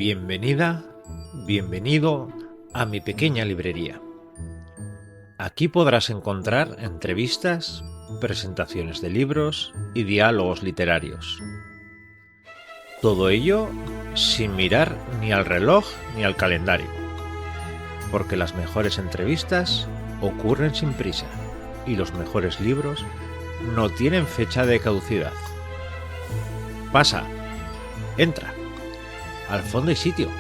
Bienvenida, bienvenido a mi pequeña librería. Aquí podrás encontrar entrevistas, presentaciones de libros y diálogos literarios. Todo ello sin mirar ni al reloj ni al calendario, porque las mejores entrevistas ocurren sin prisa y los mejores libros no tienen fecha de caducidad. Pasa, entra, al fondo hay sitio.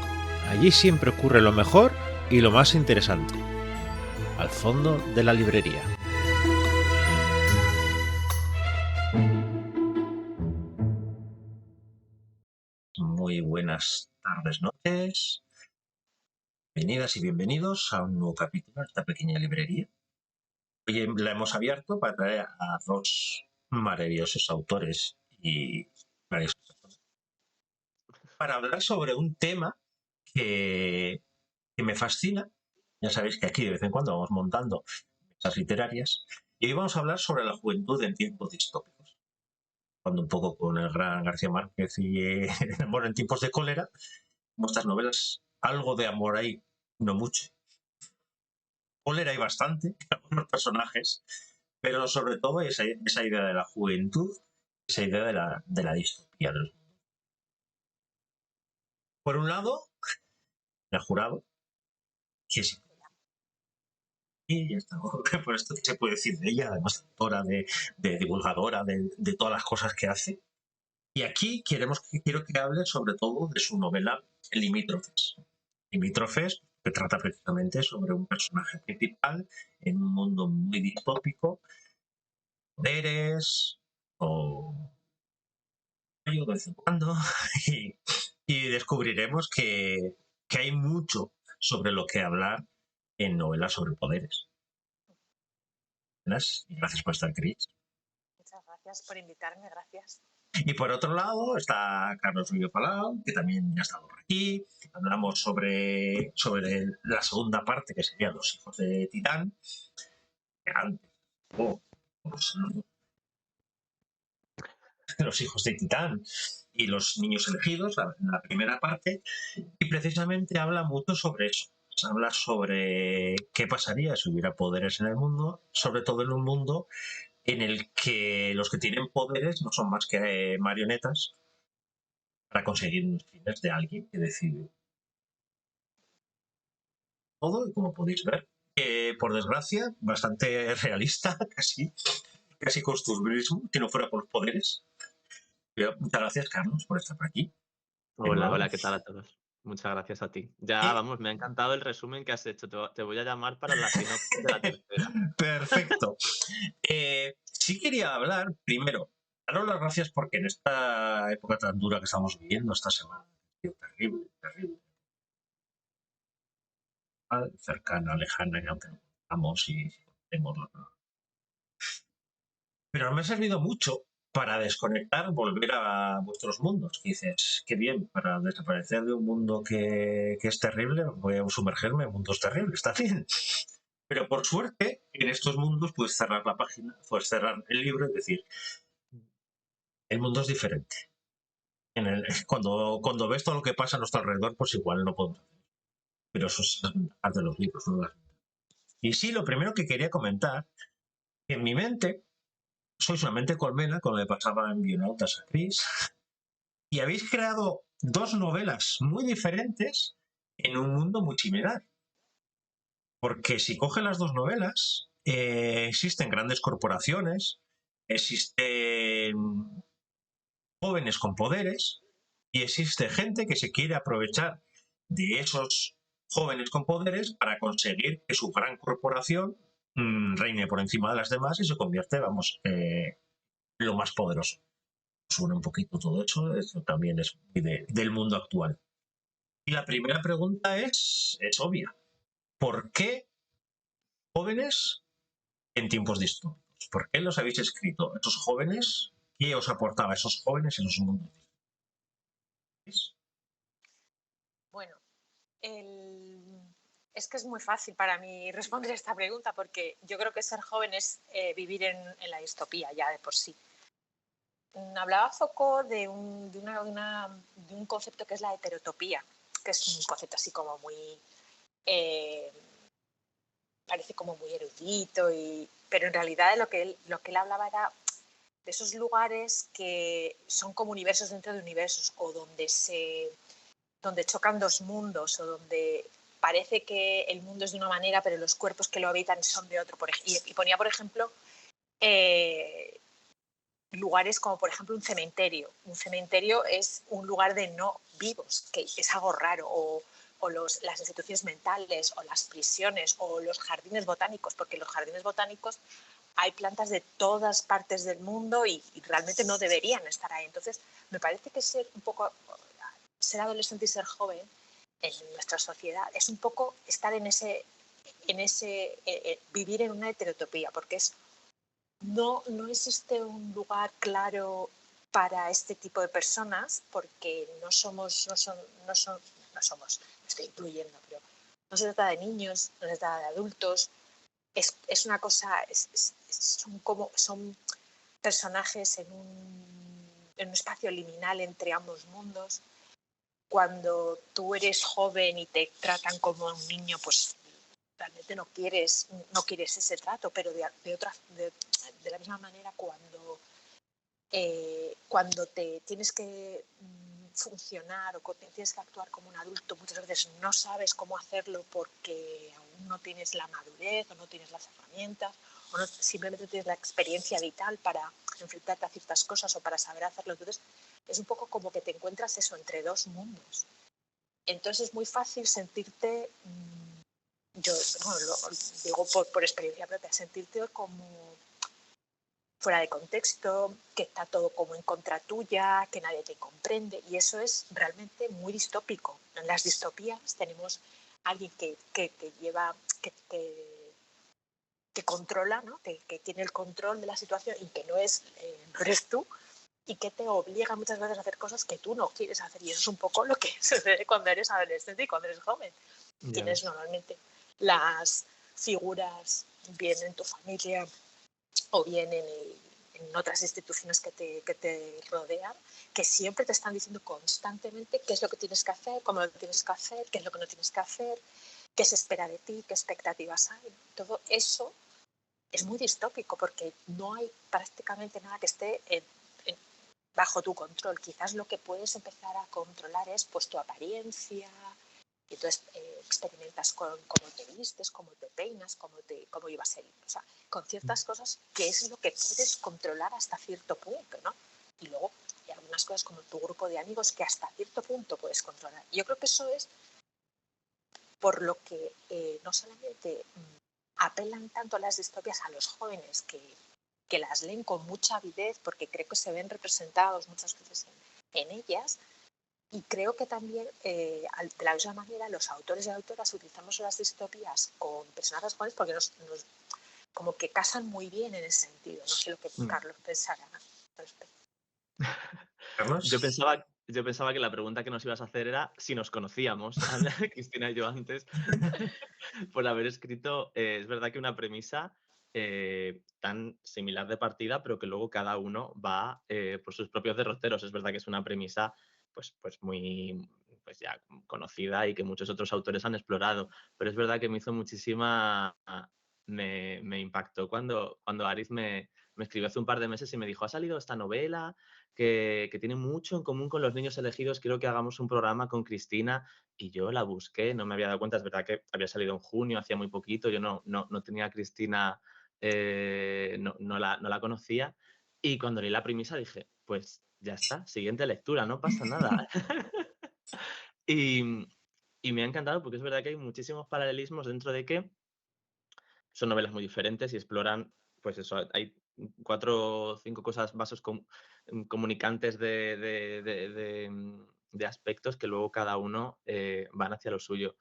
Allí siempre ocurre lo mejor y lo más interesante. Al fondo de la librería. Muy buenas tardes, noches. Bienvenidas y bienvenidos a un nuevo capítulo de esta pequeña librería. Hoy la hemos abierto para traer a dos maravillosos autores y para hablar sobre un tema que me fascina. Ya sabéis que aquí de vez en cuando vamos montando mesas literarias y hoy vamos a hablar sobre la juventud en tiempos distópicos. Cuando un poco con el gran García Márquez y bueno, en tiempos de cólera, nuestras novelas, algo de amor hay, no mucho. Cólera hay bastante, algunos personajes, pero sobre todo esa idea de la juventud, esa idea de la distopía. Por un lado, el jurado, que es y ya está. Por esto se puede decir de ella, además autora, de divulgadora, de todas las cosas que hace. Y aquí quiero que hable sobre todo de su novela Limítrofes. Limítrofes, que trata precisamente sobre un personaje principal en un mundo muy distópico, poderes o de vez en cuando, y descubriremos que hay mucho sobre lo que hablar en novelas sobre poderes. Gracias por estar, Cris. Muchas gracias por invitarme, gracias. Y por otro lado está Carlos Rubio Palau, que también ya ha estado por aquí. Hablamos sobre la segunda parte, que serían Los hijos de Titán. Antes, los hijos de Titán y los niños elegidos, la primera parte, y precisamente habla mucho sobre eso. Habla sobre qué pasaría si hubiera poderes en el mundo, sobre todo en un mundo en el que los que tienen poderes no son más que marionetas para conseguir unos fines de alguien que decide todo, y como podéis ver, por desgracia, bastante realista, casi costumbrismo, que no fuera por los poderes. Pero muchas gracias, Carlos, por estar por aquí. De Hola, nuevo. hola, ¿qué tal a todos? Muchas gracias a ti. Ya, vamos, me ha encantado el resumen que has hecho. Te voy a llamar para la sinopsis de la tercera. Perfecto. Sí quería hablar primero, daros las gracias porque en esta época tan dura que estamos viviendo esta semana, terrible, terrible, cercana, lejana, que aunque no estamos y tenemos, pero me ha servido mucho para desconectar, volver a vuestros mundos. Y dices, qué bien, para desaparecer de un mundo que es terrible, voy a sumergerme en mundos terribles, está bien. Pero por suerte, en estos mundos puedes cerrar la página, puedes cerrar el libro y decir, el mundo es diferente. Cuando ves todo lo que pasa a nuestro alrededor, pues igual no podemos hacer. Pero eso es las de los libros, ¿no? Y sí, lo primero que quería comentar, que en mi mente, sois una mente colmena, como le pasaba en Bionautas a Chris, y habéis creado dos novelas muy diferentes en un mundo muy similar. Porque si cogen las dos novelas, existen grandes corporaciones, existen jóvenes con poderes y existe gente que se quiere aprovechar de esos jóvenes con poderes para conseguir que su gran corporación reine por encima de las demás y se convierte, vamos, lo más poderoso. Suena un poquito todo eso también es muy del mundo actual. Y la primera pregunta es obvia. ¿Por qué jóvenes en tiempos distópicos? ¿Por qué los habéis escrito? ¿Esos jóvenes? ¿Qué os aportaba a esos jóvenes en los mundos distópicos? Bueno, es que es muy fácil para mí responder esta pregunta porque yo creo que ser joven es vivir en la distopía ya de por sí. Hablaba Foucault de un concepto que es la heterotopía. que es un concepto así como muy, eh, parece como muy erudito, pero en realidad lo que él hablaba era de esos lugares que son como universos dentro de universos, o donde chocan dos mundos, o donde parece que el mundo es de una manera, pero los cuerpos que lo habitan son de otro. Y ponía, por ejemplo, eh, lugares como, por ejemplo, un cementerio. Un cementerio es un lugar de no vivos, que es algo raro, o las instituciones mentales, o las prisiones, o los jardines botánicos, porque en los jardines botánicos hay plantas de todas partes del mundo y realmente no deberían estar ahí. Entonces, me parece que ser adolescente y ser joven en nuestra sociedad es un poco estar vivir en una heterotopía, porque no existe un lugar claro para este tipo de personas, porque me estoy incluyendo, pero no se trata de niños, no se trata de adultos, es una cosa, son personajes en un espacio liminal entre ambos mundos. Cuando tú eres joven y te tratan como a un niño, pues realmente no quieres ese trato, pero de la misma manera cuando te tienes que funcionar o tienes que actuar como un adulto, muchas veces no sabes cómo hacerlo porque aún no tienes la madurez o no tienes las herramientas o no, simplemente tienes la experiencia vital para enfrentarte a ciertas cosas o para saber hacerlo. Entonces es un poco como que te encuentras eso entre dos mundos. Entonces es muy fácil sentirte, yo bueno, lo digo por experiencia propia, sentirte como fuera de contexto, que está todo como en contra tuya, que nadie te comprende, y eso es realmente muy distópico. En las distopías tenemos a alguien que lleva, que controla, ¿no? que tiene el control de la situación y que no eres tú, y que te obliga muchas veces a hacer cosas que tú no quieres hacer, y eso es un poco lo que sucede cuando eres adolescente y cuando eres joven. Ya Tienes ves. normalmente las figuras bien en tu familia o bien en otras instituciones que te rodean, que siempre te están diciendo constantemente qué es lo que tienes que hacer, cómo lo tienes que hacer, qué es lo que no tienes que hacer, qué se espera de ti, qué expectativas hay. Todo eso es muy distópico porque no hay prácticamente nada que esté bajo tu control. Quizás lo que puedes empezar a controlar es pues tu apariencia, y entonces experimentas con cómo te vistes, cómo te peinas, cómo ibas a ir. O sea, con ciertas cosas que es lo que puedes controlar hasta cierto punto, ¿no? Y luego hay algunas cosas como tu grupo de amigos que hasta cierto punto puedes controlar. Yo creo que eso es por lo que no solamente apelan tanto las distopias a los jóvenes que las leen con mucha avidez porque creo que se ven representados muchas veces en ellas, y creo que también, de la misma manera, los autores y autoras utilizamos las distopías con personajes jóvenes porque como que casan muy bien en ese sentido. No sé lo que Mm. Carlos pensará al respecto. Carlos. Yo pensaba que la pregunta que nos ibas a hacer era si nos conocíamos, Cristina y yo antes, por haber escrito, es verdad que una premisa tan similar de partida, pero que luego cada uno va por sus propios derroteros. Es verdad que es una premisa pues muy pues ya conocida y que muchos otros autores han explorado, pero es verdad que me hizo me impactó cuando Aris me escribió hace un par de meses y me dijo, ha salido esta novela que tiene mucho en común con Los niños elegidos, quiero que hagamos un programa con Cristina, y yo la busqué, no me había dado cuenta, es verdad que había salido en junio, hacía muy poquito, yo no tenía a Cristina, no la conocía, y cuando leí la premisa dije, pues ya está, siguiente lectura, no pasa nada. Y, y me ha encantado porque es verdad que hay muchísimos paralelismos dentro de que son novelas muy diferentes y exploran, pues eso, hay 4 o 5 cosas, vasos comunicantes de aspectos que luego cada uno van hacia lo suyo.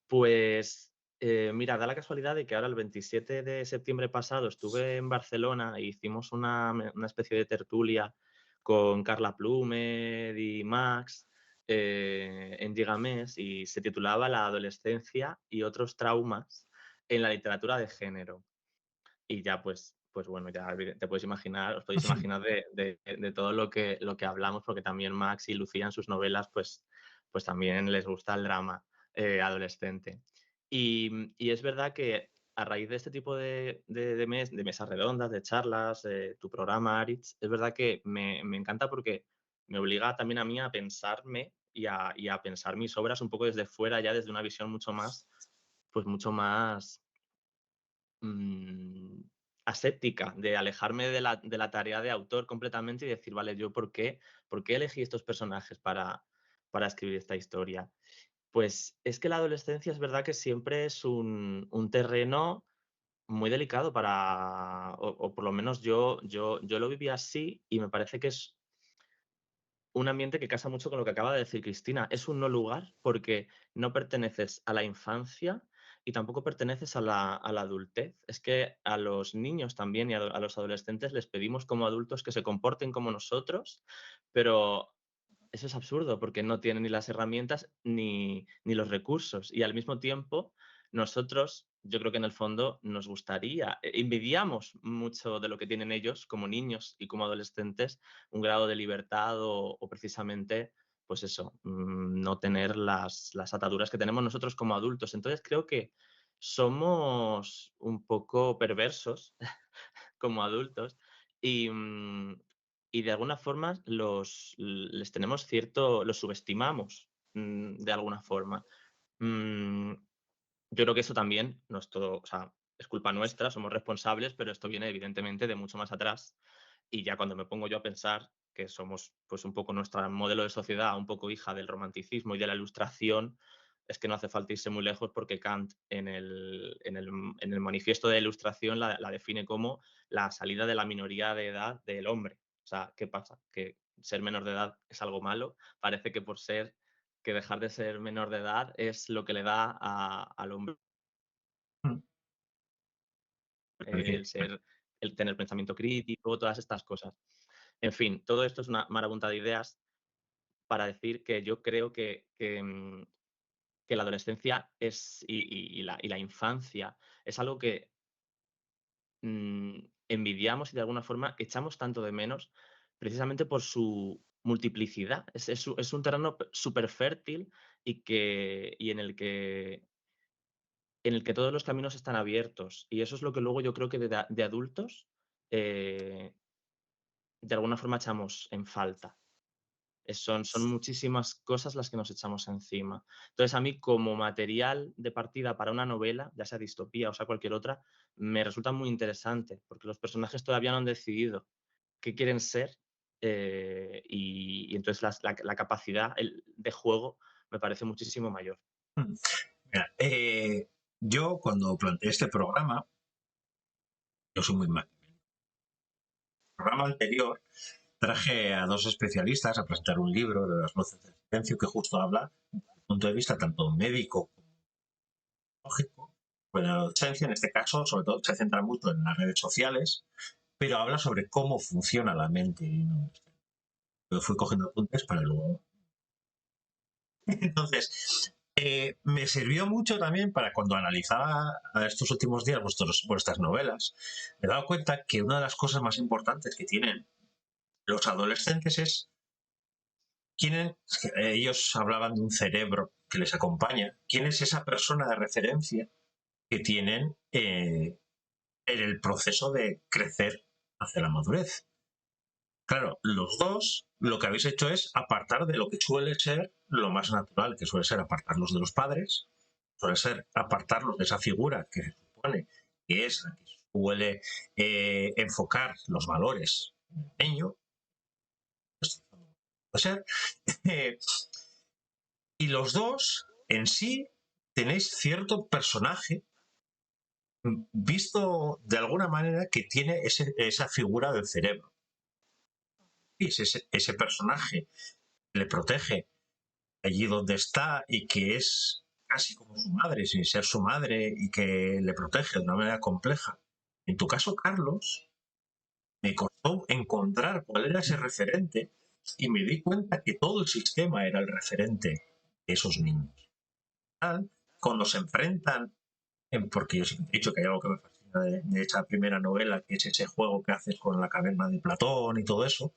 Pues mira, da la casualidad de que ahora el 27 de septiembre pasado estuve en Barcelona e hicimos una especie de tertulia con Carla Plumer y Max en Gigamés, y se titulaba La adolescencia y otros traumas en la literatura de género. Y ya pues bueno, ya te puedes imaginar, os podéis imaginar de todo lo que hablamos, porque también Max y Lucía en sus novelas pues pues también les gusta el drama adolescente. Y es verdad que a raíz de este tipo de mesas redondas, de charlas, tu programa, Aritz, es verdad que me encanta porque me obliga también a mí a pensarme y a pensar mis obras un poco desde fuera, ya desde una visión mucho más, pues mucho más mm, aséptica, de alejarme de la tarea de autor completamente y decir, vale, yo por qué elegí estos personajes para escribir esta historia. Pues es que la adolescencia es verdad que siempre es un terreno muy delicado o por lo menos yo lo viví así y me parece que es un ambiente que casa mucho con lo que acaba de decir Cristina. Es un no lugar porque no perteneces a la infancia y tampoco perteneces a la adultez. Es que a los niños también y a los adolescentes les pedimos como adultos que se comporten como nosotros, pero eso es absurdo porque no tienen ni las herramientas ni los recursos. Y al mismo tiempo, nosotros, yo creo que en el fondo nos gustaría, envidiamos mucho de lo que tienen ellos como niños y como adolescentes, un grado de libertad o precisamente, pues eso, no tener las ataduras que tenemos nosotros como adultos. Entonces creo que somos un poco perversos como adultos y, y de alguna forma les tenemos los subestimamos de alguna forma. Mm, yo creo que eso también no es todo, o sea, es culpa nuestra, somos responsables, pero esto viene evidentemente de mucho más atrás. Y ya cuando me pongo yo a pensar que somos pues un poco nuestro modelo de sociedad, un poco hija del romanticismo y de la ilustración, es que no hace falta irse muy lejos porque Kant en el manifiesto de la ilustración la define como la salida de la minoría de edad del hombre. O sea, ¿qué pasa? Que ser menor de edad es algo malo. Parece que dejar de ser menor de edad es lo que le da al hombre Mm. el ser, el tener pensamiento crítico, todas estas cosas. En fin, todo esto es una marabunta de ideas para decir que yo creo que la adolescencia y la infancia es algo que envidiamos y de alguna forma echamos tanto de menos precisamente por su multiplicidad. Es un terreno súper fértil y en el que todos los caminos están abiertos. Y eso es lo que luego yo creo que de adultos, eh, de alguna forma echamos en falta. Son muchísimas cosas las que nos echamos encima. Entonces, a mí como material de partida para una novela, ya sea distopía o sea cualquier otra, me resulta muy interesante, porque los personajes todavía no han decidido qué quieren ser, y entonces la capacidad de juego me parece muchísimo mayor. Mira, yo cuando planteé este programa, yo soy muy mal. En el programa anterior traje a dos especialistas a presentar un libro de Las voces del silencio que justo habla desde el punto de vista tanto médico como lógico. Pues la adolescencia, en este caso, sobre todo se centra mucho en las redes sociales, pero habla sobre cómo funciona la mente. Yo fui cogiendo apuntes para luego. Entonces, me sirvió mucho también para cuando analizaba estos últimos días vuestras novelas, me he dado cuenta que una de las cosas más importantes que tienen los adolescentes es ellos hablaban de un cerebro que les acompaña, quién es esa persona de referencia que tienen en el proceso de crecer hacia la madurez. Claro, los dos lo que habéis hecho es apartar de lo que suele ser lo más natural, que suele ser apartarlos de los padres, suele ser apartarlos de esa figura que se supone que es la que suele enfocar los valores del niño, pues, puede ser. Y los dos en sí tenéis cierto personaje visto de alguna manera que tiene esa figura del cerebro. Y es ese personaje que le protege allí donde está y que es casi como su madre, sin ser su madre, y que le protege de una manera compleja. En tu caso, Carlos, me costó encontrar cuál era ese referente y me di cuenta que todo el sistema era el referente de esos niños. Cuando se enfrentan, porque yo siempre he dicho que hay algo que me fascina de esa primera novela, que es ese juego que haces con la caverna de Platón y todo eso.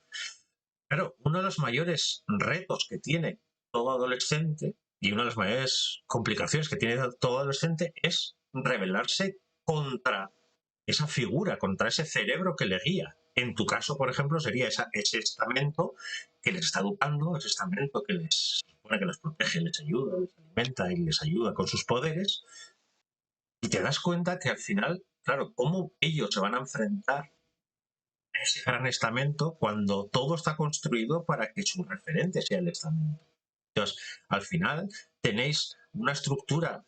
Claro, uno de los mayores retos que tiene todo adolescente, y una de las mayores complicaciones que tiene todo adolescente es rebelarse contra esa figura, contra ese cerebro que le guía. En tu caso, por ejemplo, sería ese estamento que les está educando, ese estamento que les supone que les protege, les ayuda, les alimenta y les ayuda con sus poderes. Y te das cuenta que al final, claro, cómo ellos se van a enfrentar a ese gran estamento cuando todo está construido para que su referente sea el estamento. Entonces, al final tenéis una estructura,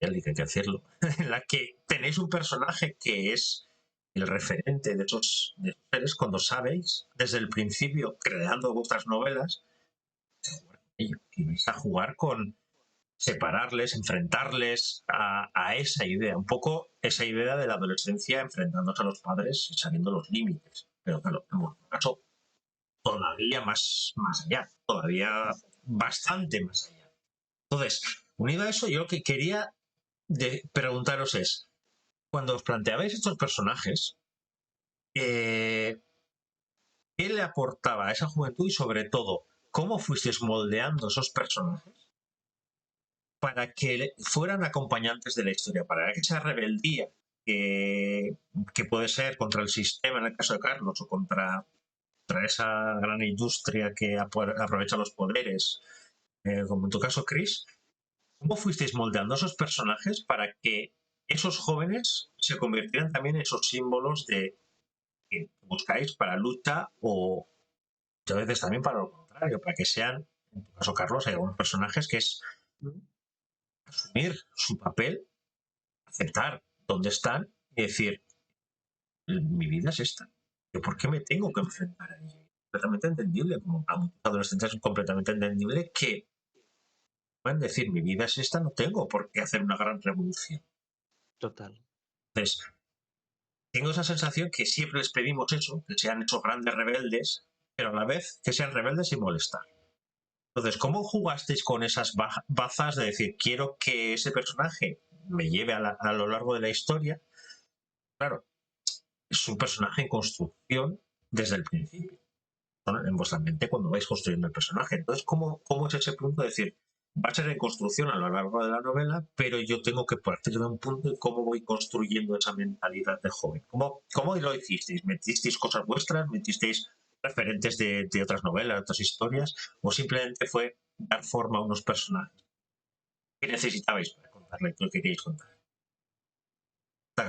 ya hay que decirlo, en la que tenéis un personaje que es el referente de esos seres cuando sabéis desde el principio, creando vuestras novelas, que vais a jugar con separarles, enfrentarles a esa idea, un poco esa idea de la adolescencia enfrentándose a los padres y sabiendo los límites. Pero claro, en vuestro caso, todavía más allá, todavía bastante más allá. Entonces, unido a eso, yo lo que quería preguntaros es, cuando os planteabais estos personajes, ¿qué le aportaba a esa juventud y sobre todo, cómo fuisteis moldeando esos personajes para que fueran acompañantes de la historia, para que esa rebeldía que puede ser contra el sistema en el caso de Carlos o contra esa gran industria que aprovecha los poderes, como en tu caso, Chris, ¿cómo fuisteis moldeando esos personajes para que esos jóvenes se convirtieran también en esos símbolos de que buscáis para lucha o a veces también para lo contrario, para que sean, en tu caso, Carlos, hay algunos personajes que es asumir su papel, aceptar dónde están y decir, mi vida es esta. ¿Yo por qué me tengo que enfrentar a ella? Completamente entendible, como a muchos adolescentes es completamente entendible que pueden decir, mi vida es esta, no tengo por qué hacer una gran revolución. Total. Entonces, tengo esa sensación que siempre les pedimos eso, que sean esos grandes rebeldes, pero a la vez que sean rebeldes sin molestar. Entonces, ¿cómo jugasteis con esas bazas de decir, quiero que ese personaje me lleve a lo largo de la historia? Claro, es un personaje en construcción desde el principio, ¿no? En vuestra mente cuando vais construyendo el personaje. Entonces, ¿cómo es ese punto de decir, va a ser en construcción a lo largo de la novela, pero yo tengo que partir de un punto de cómo voy construyendo esa mentalidad de joven? ¿Cómo lo hicisteis? ¿Metisteis cosas vuestras? ¿Metisteis referentes de otras novelas, de otras historias? ¿O simplemente fue dar forma a unos personajes? ¿Qué necesitabais para contar lo que queréis contar?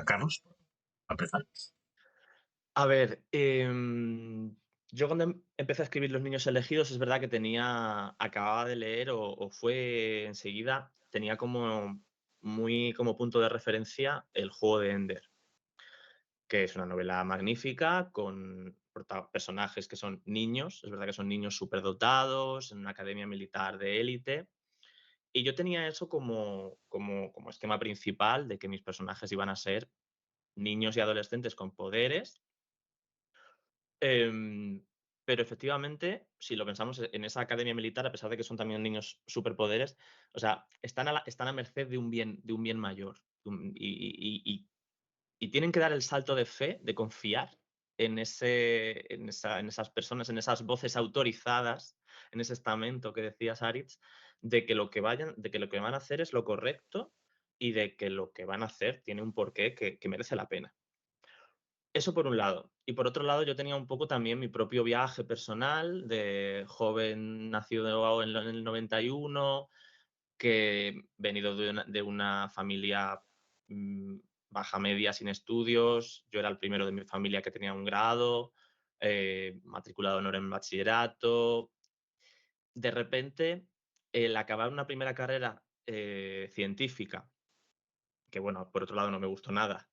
Carlos, para empezar. A ver, yo cuando empecé a escribir Los niños elegidos, es verdad que acababa de leer o fue enseguida, tenía como muy como punto de referencia El juego de Ender, que es una novela magnífica con personajes que son niños, es verdad que son niños superdotados, en una academia militar de élite, y yo tenía eso como esquema principal de que mis personajes iban a ser niños y adolescentes con poderes. Em, pero efectivamente, si lo pensamos en esa academia militar, a pesar de que son también niños superpoderes, o sea, están a merced de un bien mayor. Y tienen que dar el salto de fe, de confiar en esas personas, en esas voces autorizadas, en ese estamento que decía Saritz, de que lo que van a hacer es lo correcto y de que lo que van a hacer tiene un porqué que merece la pena. Eso por un lado. Y por otro lado, yo tenía un poco también mi propio viaje personal de joven nacido en el 91, que venido de una familia baja media sin estudios. Yo era el primero de mi familia que tenía un grado, matriculado en honor en bachillerato. De repente, el acabar una primera carrera científica, que bueno, por otro lado no me gustó nada,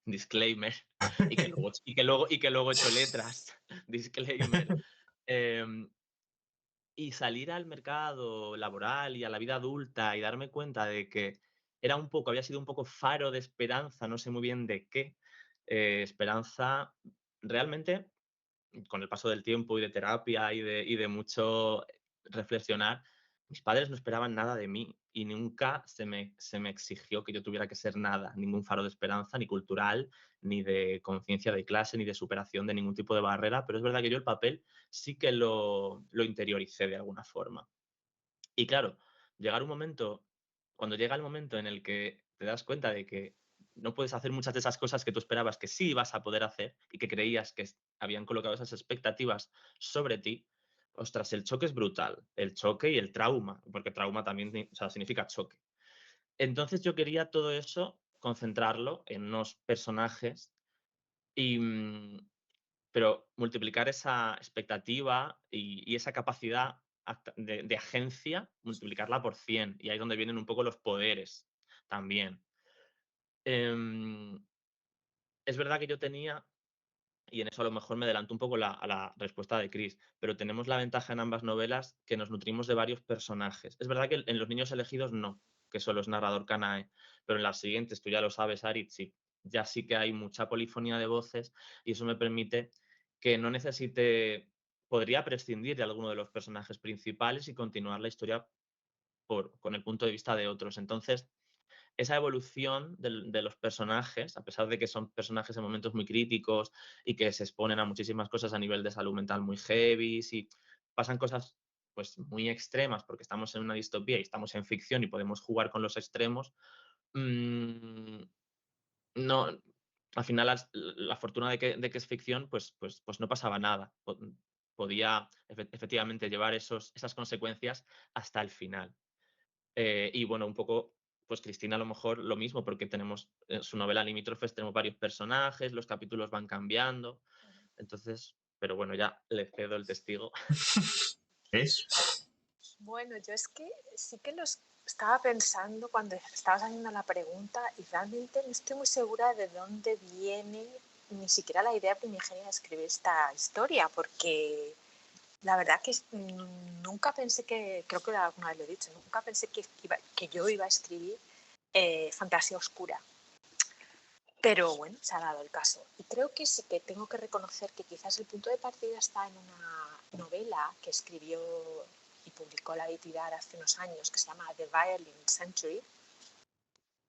disclaimer, y que luego he hecho letras, disclaimer. Em, y salir al mercado laboral y a la vida adulta y darme cuenta de que había sido un poco faro de esperanza, no sé muy bien de qué, esperanza realmente, con el paso del tiempo y de terapia y de mucho reflexionar, mis padres no esperaban nada de mí y nunca se me exigió que yo tuviera que ser nada, ningún faro de esperanza, ni cultural, ni de conciencia de clase, ni de superación de ningún tipo de barrera, pero es verdad que yo el papel sí que lo interioricé de alguna forma. Y claro, cuando llega el momento en el que te das cuenta de que no puedes hacer muchas de esas cosas que tú esperabas que sí ibas a poder hacer y que creías que habían colocado esas expectativas sobre ti, ostras, el choque es brutal. El choque y el trauma, porque trauma también o sea, significa choque. Entonces yo quería todo eso concentrarlo en unos personajes y, pero multiplicar esa expectativa y esa capacidad de agencia, multiplicarla por 100. Y ahí es donde vienen un poco los poderes también. Em, es verdad que yo tenía, y en eso a lo mejor me adelanto un poco a la respuesta de Chris, pero tenemos la ventaja en ambas novelas que nos nutrimos de varios personajes. Es verdad que en Los niños elegidos no, que solo es narrador Kanae, pero en las siguientes, tú ya lo sabes, Aritz, sí, ya sí que hay mucha polifonía de voces y eso me permite que no podría prescindir de alguno de los personajes principales y continuar la historia con el punto de vista de otros. Entonces, esa evolución de los personajes, a pesar de que son personajes en momentos muy críticos y que se exponen a muchísimas cosas a nivel de salud mental muy heavy, y pasan cosas pues muy extremas porque estamos en una distopía y estamos en ficción y podemos jugar con los extremos, no, al final la fortuna de que es ficción, pues no pasaba nada. Podía efectivamente llevar esas consecuencias hasta el final. Y bueno, un poco, pues Cristina a lo mejor lo mismo, porque tenemos su novela Limítrofes, tenemos varios personajes, los capítulos van cambiando. Entonces, pero bueno, ya le cedo el testigo. ¿Es? Bueno, yo es que sí que los estaba pensando cuando estabas haciendo la pregunta y realmente no estoy muy segura de dónde viene ni siquiera la idea primigenia de escribir esta historia, porque la verdad que nunca pensé que, creo que alguna vez lo he dicho, nunca pensé que yo iba a escribir fantasía oscura. Pero bueno, se ha dado el caso. Y creo que sí que tengo que reconocer que quizás el punto de partida está en una novela que escribió y publicó la editorial hace unos años que se llama The Violin Century,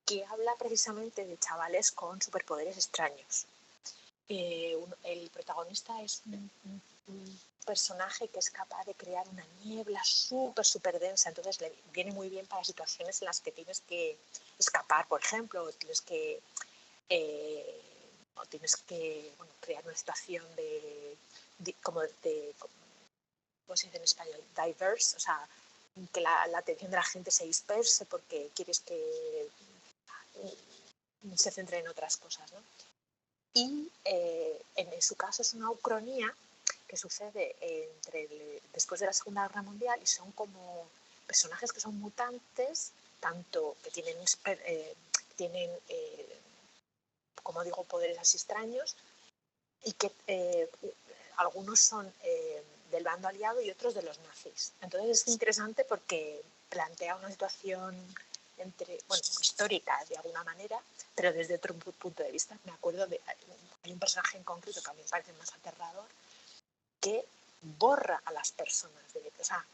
que habla precisamente de chavales con superpoderes extraños. El protagonista es un personaje que es capaz de crear una niebla súper densa, entonces le viene muy bien para situaciones en las que tienes que escapar, por ejemplo, o tienes que crear una situación ¿cómo se dice en español? Diverse, o sea, que la atención de la gente se disperse porque quieres que se centre en otras cosas, ¿no? Y en su caso es una ucronía que sucede después de la Segunda Guerra Mundial y son como personajes que son mutantes, tanto que tienen como digo, poderes así extraños y que algunos son del bando aliado y otros de los nazis. Entonces es interesante porque plantea una situación histórica de alguna manera, pero desde otro punto de vista. Me acuerdo hay un personaje en concreto que a mí me parece más aterrador que borra a las personas. O sea,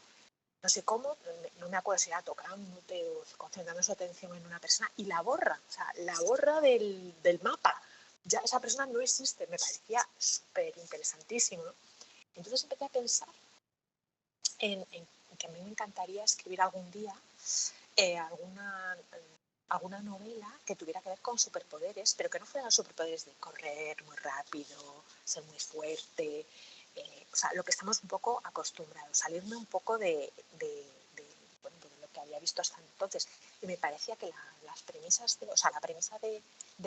no sé cómo, no me acuerdo si era tocándote o concentrando su atención en una persona y la borra, o sea, la borra del mapa. Ya esa persona no existe, me parecía súper interesantísimo, ¿no? Entonces empecé a pensar en que a mí me encantaría escribir algún día alguna novela que tuviera que ver con superpoderes, pero que no fueran superpoderes de correr muy rápido, ser muy fuerte, o sea, lo que estamos un poco acostumbrados, salirme un poco de lo que había visto hasta entonces. Y me parecía que las premisas, la premisa de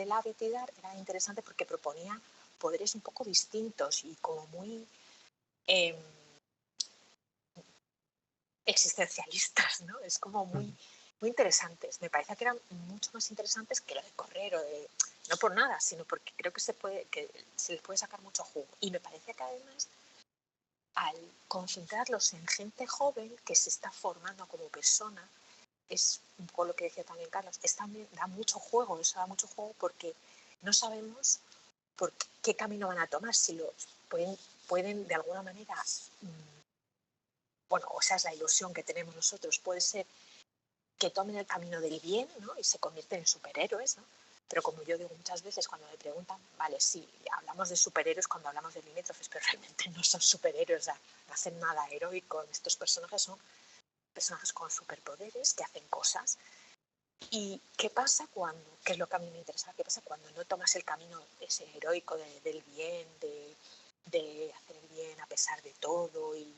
la Avitidar era interesante porque proponía poderes un poco distintos y como muy existencialistas, ¿no? Es como muy interesantes. Me parece que eran mucho más interesantes que lo de correr o de... No por nada, sino porque creo que se les puede sacar mucho jugo. Y me parece que además, al concentrarlos en gente joven que se está formando como persona, es un poco lo que decía también Carlos, da mucho juego, eso da mucho juego porque no sabemos por qué camino van a tomar, si pueden de alguna manera... Bueno, o sea, es la ilusión que tenemos nosotros, puede ser que tomen el camino del bien, ¿no? Y se convierten en superhéroes, ¿no? Pero como yo digo muchas veces cuando me preguntan, vale, sí, hablamos de superhéroes cuando hablamos de limítrofes, pero realmente no son superhéroes, o sea, no hacen nada heroico. Estos personajes son personajes con superpoderes que hacen cosas. ¿Y qué pasa cuando, qué es lo que a mí me interesa, qué pasa cuando no tomas el camino ese heroico del bien, de hacer el bien a pesar de todo y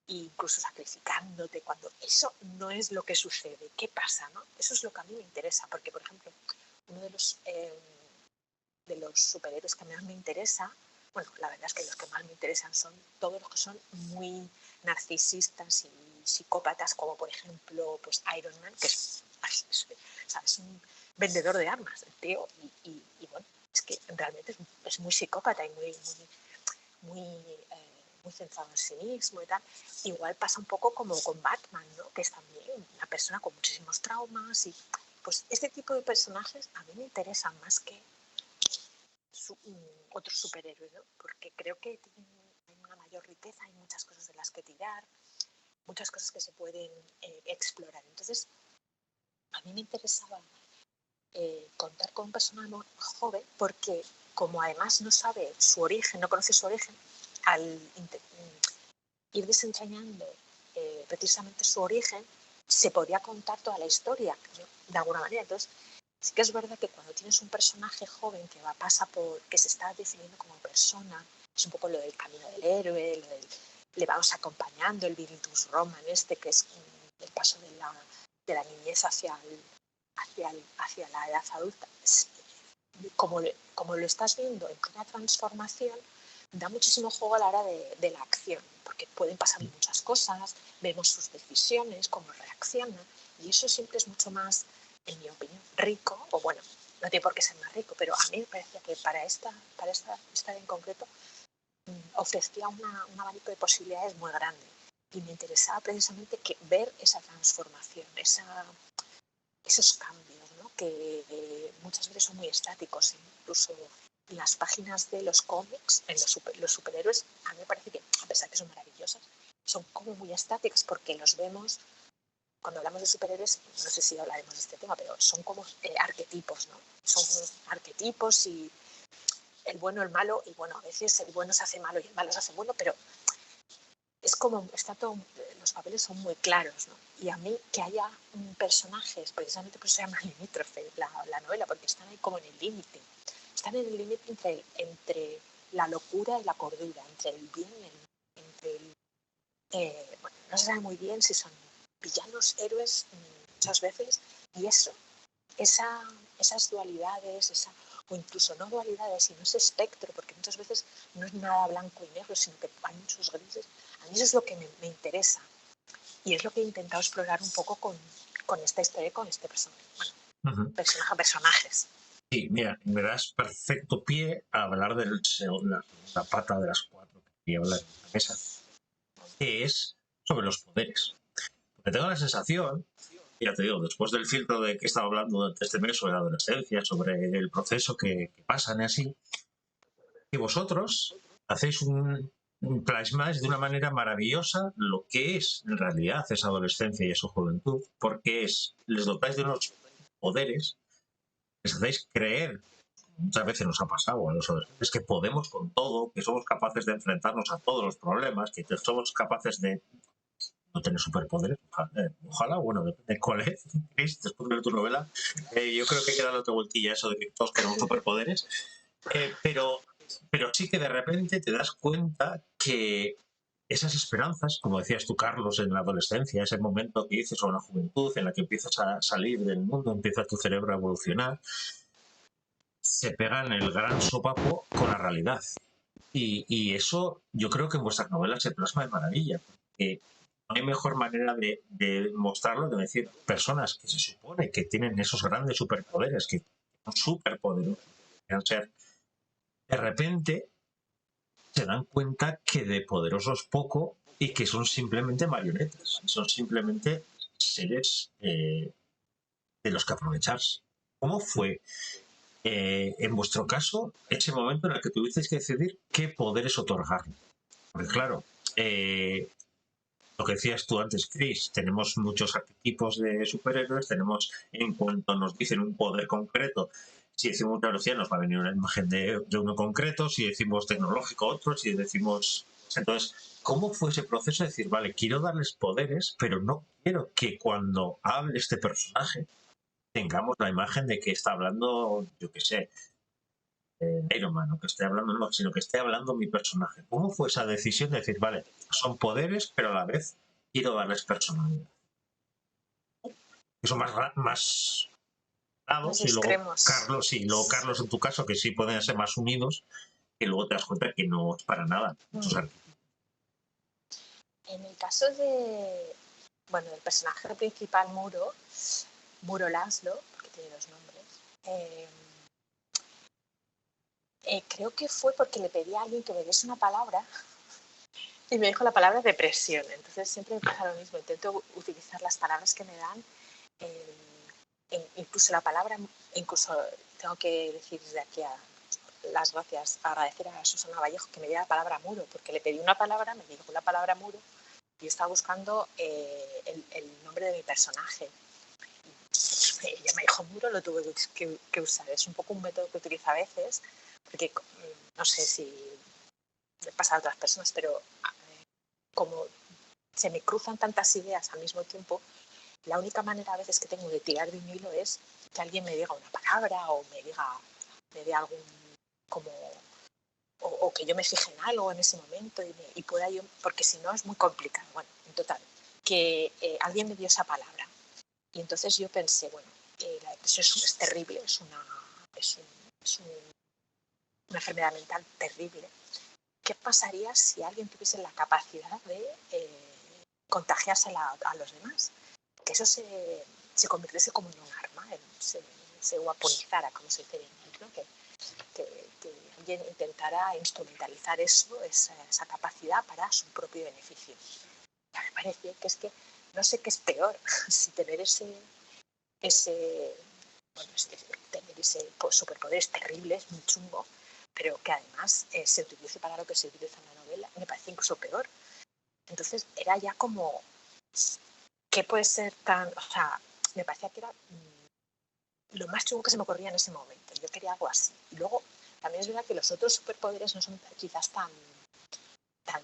incluso sacrificándote, cuando eso no es lo que sucede? ¿Qué pasa, no? Eso es lo que a mí me interesa, porque, por ejemplo, uno de los superhéroes que más me interesa, bueno, la verdad es que los que más me interesan son todos los que son muy narcisistas y psicópatas, como por ejemplo pues Iron Man, que es un vendedor de armas, el tío, y bueno, es que realmente es muy psicópata y muy centrado en sí mismo y tal. Igual pasa un poco como con Batman, ¿no? Que es también una persona con muchísimos traumas, y pues este tipo de personajes a mí me interesan más que otros superhéroes, ¿no? Porque creo que hay una mayor riqueza, hay muchas cosas de las que tirar, muchas cosas que se pueden explorar. Entonces, a mí me interesaba contar con un personaje joven, porque como además no sabe su origen, no conoce su origen, al ir desentrañando precisamente su origen, se podría contar toda la historia, ¿no? De alguna manera. Entonces, sí que es verdad que cuando tienes un personaje joven que se está definiendo como persona, es un poco lo del camino del héroe, le vamos acompañando, el Virtus Roman que es el paso de la niñez hacia la edad adulta. Como lo estás viendo en plena transformación, da muchísimo juego a la hora de la acción, porque pueden pasar muchas cosas, vemos sus decisiones, cómo reacciona, y eso siempre es mucho más, en mi opinión, rico, o bueno, no tiene por qué ser más rico, pero a mí me parecía que para esta historia en concreto ofrecía un abanico de posibilidades muy grande, y me interesaba precisamente ver esa transformación, esos cambios, ¿no? Que muchas veces son muy estáticos, incluso en las páginas de los cómics, en los superhéroes, a mí me parece que, a pesar de que son maravillosas, son como muy estáticas, porque los vemos, cuando hablamos de superhéroes, no sé si hablaremos de este tema, pero son como arquetipos, ¿no? Son arquetipos, y el bueno, el malo, y bueno, a veces el bueno se hace malo y el malo se hace bueno, pero es como, los papeles son muy claros, ¿no? Y a mí que haya personajes, precisamente por eso se llama limítrofe la novela, porque están ahí como en el límite. Están en el límite entre la locura y la cordura, entre el bien y bueno, no se sabe muy bien si son villanos, héroes, muchas veces, y esas dualidades, o incluso no dualidades, sino ese espectro, porque muchas veces no es nada blanco y negro, sino que hay muchos grises. A mí eso es lo que me interesa, y es lo que he intentado explorar un poco con esta historia, con este personaje. Bueno, personajes. Sí, mira, me das perfecto pie a hablar de la pata de las cuatro que quería hablar en la mesa, que es sobre los poderes. Porque tengo la sensación, ya te digo, después del filtro de que he estado hablando durante este mes sobre la adolescencia, sobre el proceso que pasan y así, que vosotros hacéis plasmáis de una manera maravillosa lo que es en realidad esa adolescencia y esa juventud, porque les dotáis de unos poderes, les hacéis creer, muchas veces nos ha pasado a los adolescentes, que podemos con todo, que somos capaces de enfrentarnos a todos los problemas, que somos capaces de no tener superpoderes. Ojalá, bueno, depende de cuál es. Chris, después de ver tu novela, yo creo que hay que darle otra vueltilla a eso de que todos queremos superpoderes. Pero sí que de repente te das cuenta que esas esperanzas, como decías tú, Carlos, en la adolescencia, ese momento que dices, o la juventud, en la que empiezas a salir del mundo, empieza tu cerebro a evolucionar, se pegan el gran sopapo con la realidad. Y eso yo creo que en vuestras novelas se plasma de maravilla, porque no hay mejor manera de mostrarlo que decir personas que se supone que tienen esos grandes superpoderes, que son superpoderosos, de repente se dan cuenta que de poderosos poco y que son simplemente marionetas, son simplemente seres de los que aprovecharse. ¿Cómo fue en vuestro caso ese momento en el que tuvisteis que decidir qué poderes otorgar? Porque claro, lo que decías tú antes, Chris, tenemos muchos arquetipos de superhéroes, tenemos, en cuanto nos dicen un poder concreto, si decimos velocidad nos va a venir una imagen de uno concreto, si decimos tecnológico otro, si decimos Entonces, ¿cómo fue ese proceso de decir, vale, quiero darles poderes, pero no quiero que cuando hable este personaje tengamos la imagen de que está hablando, yo qué sé, Iron Man, o que esté hablando, no, sino que esté hablando mi personaje? ¿Cómo fue esa decisión de decir, vale, son poderes, pero a la vez quiero darles personalidad? Eso más Los dados, y luego extremos. Carlos, y luego Carlos en tu caso, que sí pueden ser más unidos, y luego te das cuenta que no es para nada. En el caso de, bueno, del personaje principal, Muro Laszlo, porque tiene dos nombres, creo que fue porque le pedí a alguien que me diese una palabra y me dijo la palabra depresión. Entonces siempre me pasa lo mismo, intento utilizar las palabras que me dan, incluso la palabra, incluso tengo que decir desde aquí las gracias, agradecer a Susana Vallejo que me diera la palabra muro, porque le pedí una palabra, me dijo la palabra muro, y yo estaba buscando el nombre de mi personaje. Ella me dijo muro, lo tuve que usar. Es un poco un método que utilizo a veces, porque no sé si le pasa a otras personas, pero como se me cruzan tantas ideas al mismo tiempo, la única manera a veces que tengo de tirar de un hilo es que alguien me diga una palabra o me dé algún como o que yo me fije en algo en ese momento y pueda yo, porque si no es muy complicado. Bueno, en total, que alguien me dio esa palabra y entonces yo pensé, bueno, la depresión es terrible, es una enfermedad mental terrible. ¿Qué pasaría si alguien tuviese la capacidad de contagiársela a los demás? Que eso se convirtiese como en un arma, se guaponizara, como se dice en inglés, ¿no? Que alguien intentara instrumentalizar esa capacidad para su propio beneficio. Me parece que es que no sé qué es peor, si tener tener ese superpoderes terribles, muy chungo, pero que además se utilice para lo que se utiliza en la novela, me parece incluso peor. Entonces era ya como, ¿qué puede ser tan...? O sea, me parecía que era lo más chungo que se me ocurría en ese momento. Yo quería algo así. Y luego, también es verdad que los otros superpoderes no son quizás tan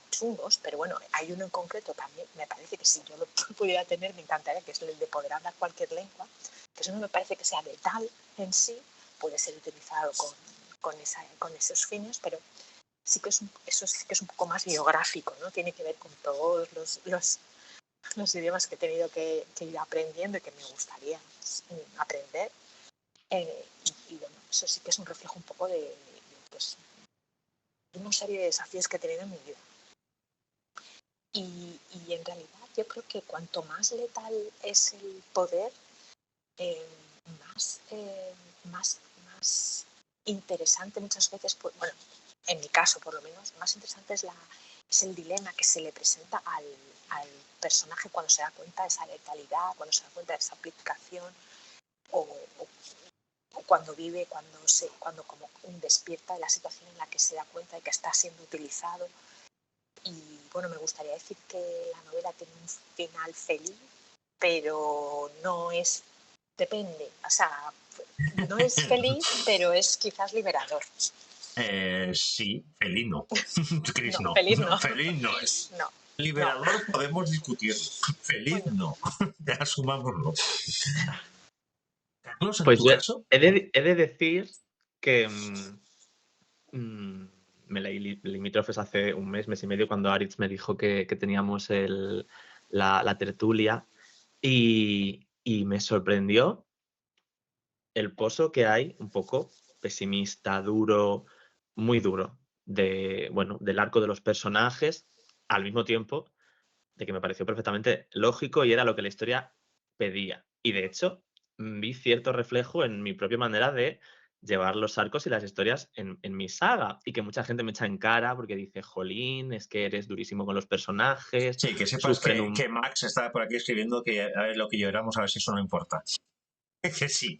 chungos, pero bueno, hay uno en concreto también, me parece que si yo lo pudiera tener, me encantaría, que es el de poder hablar cualquier lengua, que eso no me parece que sea letal en sí, puede ser utilizado con esos fines, pero sí que eso sí que es un poco más biográfico, ¿no? Tiene que ver con todos los idiomas que he tenido que ir aprendiendo y que me gustaría aprender. Y bueno, eso sí que es un reflejo un poco de una serie de desafíos que he tenido en mi vida. Y en realidad yo creo que cuanto más letal es el poder, más interesante muchas veces, pues, bueno, en mi caso por lo menos, más interesante es el dilema que se le presenta al personaje cuando se da cuenta de esa letalidad, cuando se da cuenta de esa aplicación o cuando vive, cuando como despierta de la situación en la que se da cuenta de que está siendo utilizado. Y bueno, me gustaría decir que la novela tiene un final feliz, pero no es, depende, o sea, no es feliz, pero es quizás liberador. Sí, felino. Chris, no. Feliz no. Feliz no es. No. Liberador No. podemos discutirlo. Feliz Bueno. no. Ya asumámoslo. Carlos, en Pues tu yo caso. he de decir que me leí Limítrofes hace un mes y medio, cuando Aritz me dijo que teníamos la tertulia, y me sorprendió el pozo que hay, un poco pesimista, duro, muy duro, del arco de los personajes, al mismo tiempo de que me pareció perfectamente lógico y era lo que la historia pedía. Y de hecho, vi cierto reflejo en mi propia manera de llevar los arcos y las historias en mi saga, y que mucha gente me echa en cara porque dice, jolín, es que eres durísimo con los personajes, Sí, que sepas sufren que Max está por aquí escribiendo que a ver lo que lloramos, a ver si eso no importa. Que sí.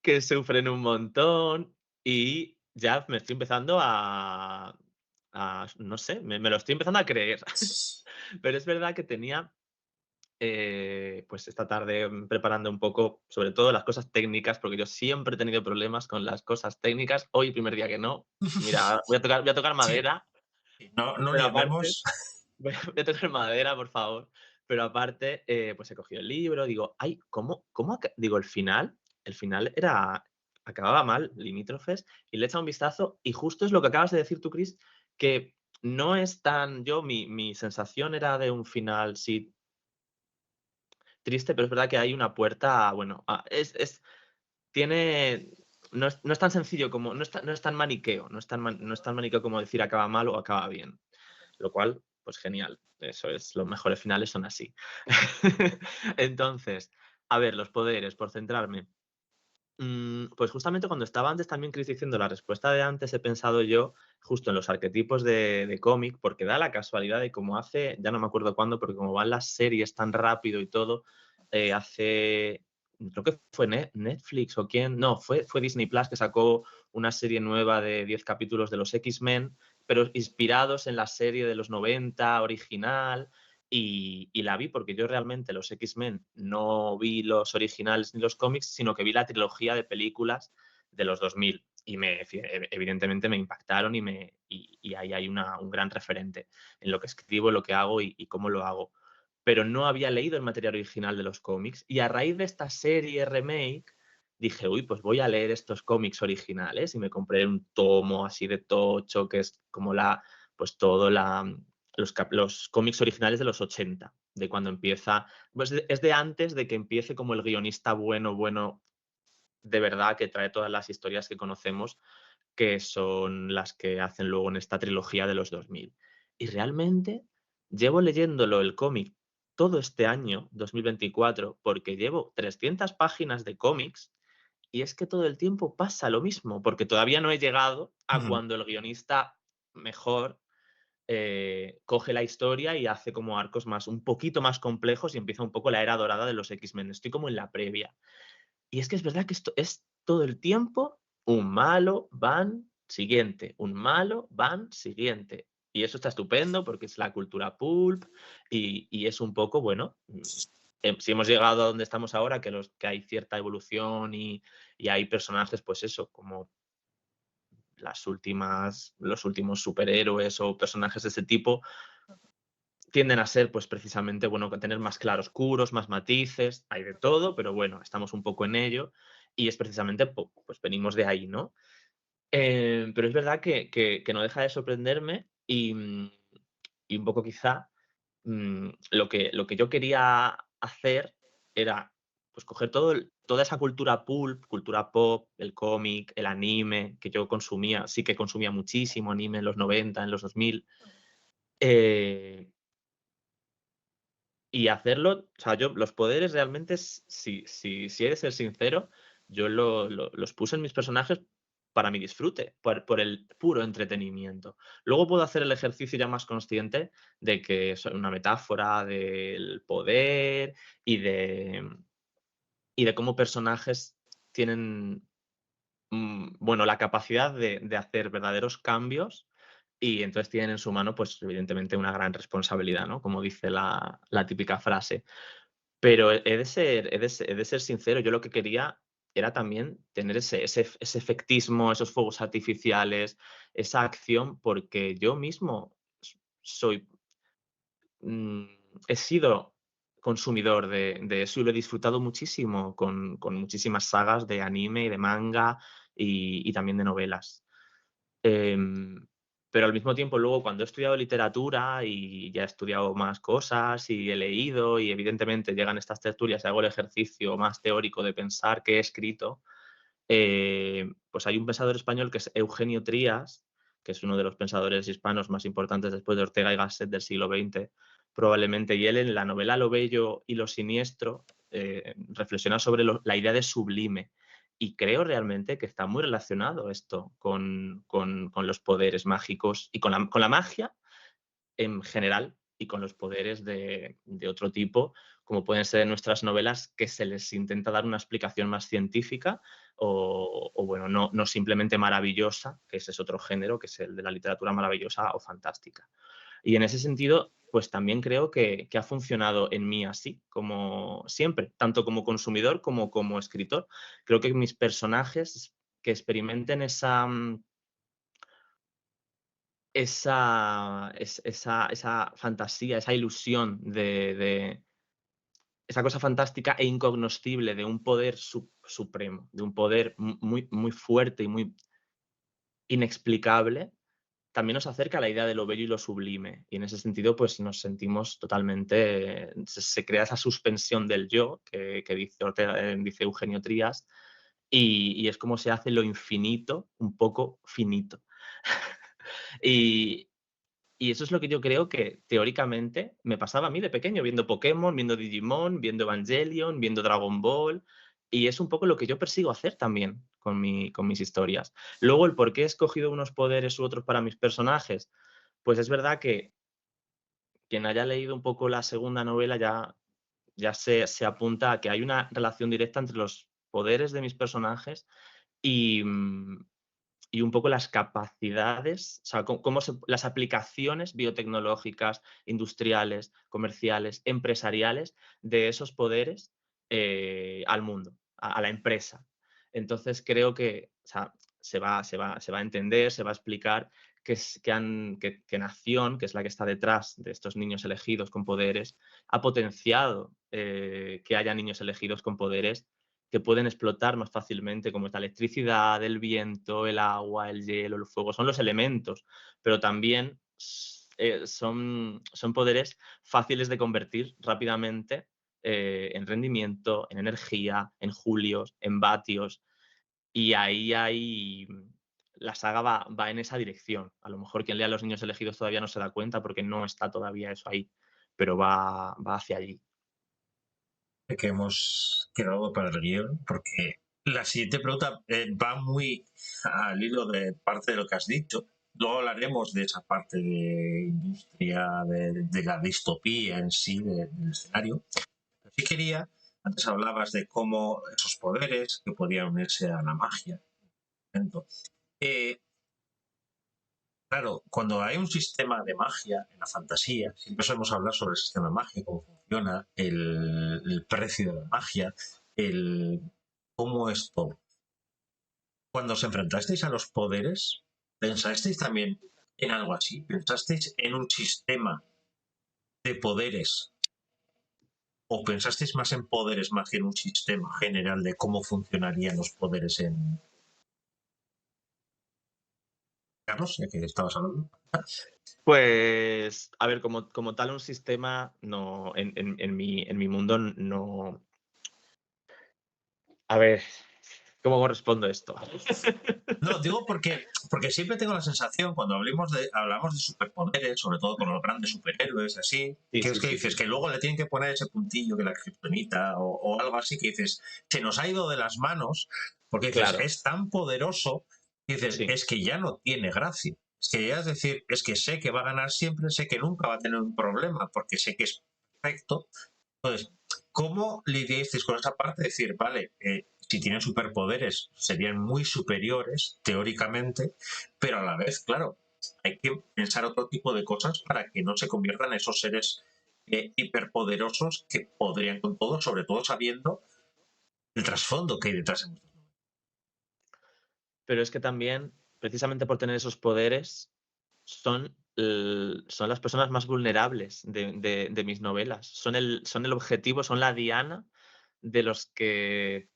que sufren un montón, y ya me estoy empezando no sé, me lo estoy empezando a creer. Pero es verdad que tenía, pues esta tarde preparando un poco, sobre todo las cosas técnicas, porque yo siempre he tenido problemas con las cosas técnicas. Hoy, primer día que no. Mira, voy a tocar madera. No Pero aparte, llamemos. voy a tocar madera, por favor. Pero aparte, pues he cogido el libro, digo, ay, digo, el final acababa mal, limítrofes, y le he echado un vistazo, y justo es lo que acabas de decir tú, Chris, que no es tan, mi sensación era de un final, sí, triste, pero es verdad que hay una puerta, bueno, tiene, no es tan sencillo como, no es tan maniqueo, no es tan maniqueo como decir acaba mal o acaba bien. Lo cual, pues genial. Eso es, los mejores finales son así. Entonces, a ver, los poderes, por centrarme. Pues justamente cuando estaba antes también Chris diciendo la respuesta de antes, he pensado yo justo en los arquetipos de cómic, porque da la casualidad de cómo hace, ya no me acuerdo cuándo, porque como van las series tan rápido y todo, creo que fue Netflix o quién, no, fue Disney Plus que sacó una serie nueva de 10 capítulos de los X-Men, pero inspirados en la serie de los 90 original. Y la vi porque yo realmente los X-Men no vi los originales ni los cómics, sino que vi la trilogía de películas de los 2000 y evidentemente me impactaron y ahí hay un gran referente en lo que escribo, lo que hago y cómo lo hago. Pero no había leído el material original de los cómics y a raíz de esta serie remake dije, uy, pues voy a leer estos cómics originales y me compré un tomo así de tocho que es como pues todo los cómics originales de los 80, de cuando empieza, pues es de antes de que empiece como el guionista bueno, de verdad, que trae todas las historias que conocemos, que son las que hacen luego en esta trilogía de los 2000. Y realmente llevo leyéndolo el cómic todo este año, 2024, porque llevo 300 páginas de cómics y es que todo el tiempo pasa lo mismo, porque todavía no he llegado a cuando el guionista mejor coge la historia y hace como arcos un poquito más complejos y empieza un poco la era dorada de los X-Men. Estoy como en la previa. Y es que es verdad que esto es todo el tiempo un malo, van, siguiente, un malo, van, siguiente. Y eso está estupendo porque es la cultura pulp y es un poco, bueno, si hemos llegado a donde estamos ahora, que hay cierta evolución y hay personajes, pues eso, como los últimos superhéroes o personajes de ese tipo, tienden a ser, pues precisamente, bueno, tener más claroscuros, más matices, hay de todo, pero bueno, estamos un poco en ello y es precisamente, pues venimos de ahí, ¿no? Pero es verdad que no deja de sorprenderme y un poco quizá lo que yo quería hacer era pues coger toda esa cultura pulp, cultura pop, el cómic, el anime, que yo consumía, sí que consumía muchísimo anime en los 90, en los 2000, eh, y hacerlo, o sea, yo los poderes realmente, si he de ser sincero, yo los puse en mis personajes para mi disfrute, por el puro entretenimiento. Luego puedo hacer el ejercicio ya más consciente de que es una metáfora del poder y de cómo personajes tienen, bueno, la capacidad de hacer verdaderos cambios y entonces tienen en su mano, pues evidentemente una gran responsabilidad, ¿no? Como dice la típica frase. Pero he de ser sincero, yo lo que quería era también tener ese efectismo, esos fuegos artificiales, esa acción, porque yo mismo soy, mm, he sido consumidor de eso y lo he disfrutado muchísimo con muchísimas sagas de anime y de manga y también de novelas. Em, pero al mismo tiempo, luego, cuando he estudiado literatura y ya he estudiado más cosas y he leído y evidentemente llegan estas tertulias y hago el ejercicio más teórico de pensar qué he escrito, pues hay un pensador español que es Eugenio Trías, que es uno de los pensadores hispanos más importantes después de Ortega y Gasset del siglo XX, probablemente, y él en la novela Lo bello y lo siniestro reflexiona sobre la idea de sublime. Y creo realmente que está muy relacionado esto con los poderes mágicos y con la magia en general y con los poderes de otro tipo, como pueden ser en nuestras novelas, que se les intenta dar una explicación más científica o bueno, no simplemente maravillosa, que ese es otro género, que es el de la literatura maravillosa o fantástica. Y en ese sentido, pues también creo que ha funcionado en mí así, como siempre, tanto como consumidor como escritor. Creo que mis personajes que experimenten esa fantasía, esa ilusión de esa cosa fantástica e incognoscible de un poder supremo, de un poder muy, muy fuerte y muy inexplicable, también nos acerca a la idea de lo bello y lo sublime. Y en ese sentido, pues nos sentimos totalmente, se crea esa suspensión del yo que dice, dice Eugenio Trías, y es como se hace lo infinito un poco finito. y, y eso es lo que yo creo que teóricamente me pasaba a mí de pequeño, viendo Pokémon, viendo Digimon, viendo Evangelion, viendo Dragon Ball. Y es un poco lo que yo persigo hacer también con mis historias. Luego, el por qué he escogido unos poderes u otros para mis personajes, pues es verdad que quien haya leído un poco la segunda novela ya se apunta a que hay una relación directa entre los poderes de mis personajes y, y un poco las capacidades, o sea, las aplicaciones biotecnológicas, industriales, comerciales, empresariales de esos poderes al mundo, a la empresa. Entonces creo que, o sea, se va a entender, se va a explicar que Nación, que es la que está detrás de estos niños elegidos con poderes, ha potenciado que haya niños elegidos con poderes que pueden explotar más fácilmente, como es la electricidad, el viento, el agua, el hielo, el fuego. Son los elementos, pero también son poderes fáciles de convertir rápidamente en rendimiento, en energía, en julios, en vatios. Y ahí la saga va en esa dirección. A lo mejor quien lea Los niños elegidos todavía no se da cuenta porque no está todavía eso ahí, pero va hacia allí. Que hemos quedado para el guión, porque la siguiente pregunta va muy al hilo de parte de lo que has dicho. Luego hablaremos de esa parte de industria, de la distopía en sí, del escenario. Pero sí quería, antes hablabas de cómo esos poderes que podían unirse a la magia. Eh, Claro, cuando hay un sistema de magia en la fantasía, siempre solemos hablar sobre el sistema de magia, cómo funciona, el precio de la magia, el cómo es todo. Cuando os enfrentasteis a los poderes, ¿pensasteis también en algo así? ¿Pensasteis en un sistema de poderes? ¿O pensasteis más en poderes más que en un sistema general de cómo funcionarían los poderes en... Carlos, ya que estabas hablando. Pues, a ver, como tal un sistema, no, en mi mundo no. A ver, ¿cómo respondo esto? No, digo porque siempre tengo la sensación, cuando hablamos de superpoderes, sobre todo con los grandes superhéroes, así, Sí, que es sí, que sí, dices sí. que luego le tienen que poner ese puntillo que la kriptonita o algo así, que dices, se nos ha ido de las manos, porque dices, Claro, es tan poderoso, que dices, sí. es que ya no tiene gracia. Es que ya es decir, es que sé que va a ganar siempre, sé que nunca va a tener un problema, porque sé que es perfecto. Entonces, ¿cómo lidiasteis con esa parte de decir, vale, si tienen superpoderes serían muy superiores, teóricamente, pero a la vez, claro, hay que pensar otro tipo de cosas para que no se conviertan en esos seres hiperpoderosos que podrían con todo, sobre todo sabiendo el trasfondo que hay detrás de Pero es que también, precisamente por tener esos poderes, son las personas más vulnerables de mis novelas. Son el objetivo, son la diana de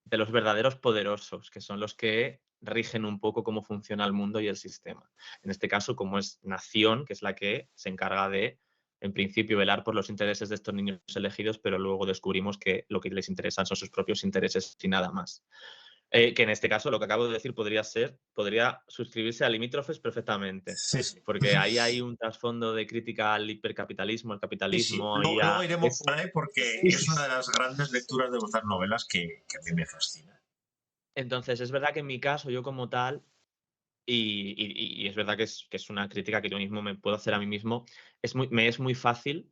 de los verdaderos poderosos, que son los que rigen un poco cómo funciona el mundo y el sistema. En este caso, como es Nación, que es la que se encarga de, en principio, velar por los intereses de estos niños elegidos, pero luego descubrimos que lo que les interesan son sus propios intereses y nada más. Que en este caso, lo que acabo de decir podría suscribirse a Limítrofes perfectamente, Sí, sí. porque ahí hay un trasfondo de crítica al hipercapitalismo, al Sí, sí. capitalismo Luego iremos por ahí porque Sí. es una de las grandes lecturas de vuestras novelas que a mí me fascina. Entonces, es verdad que en mi caso, yo como tal, y es verdad que es una crítica que yo mismo me puedo hacer a mí mismo, me es muy fácil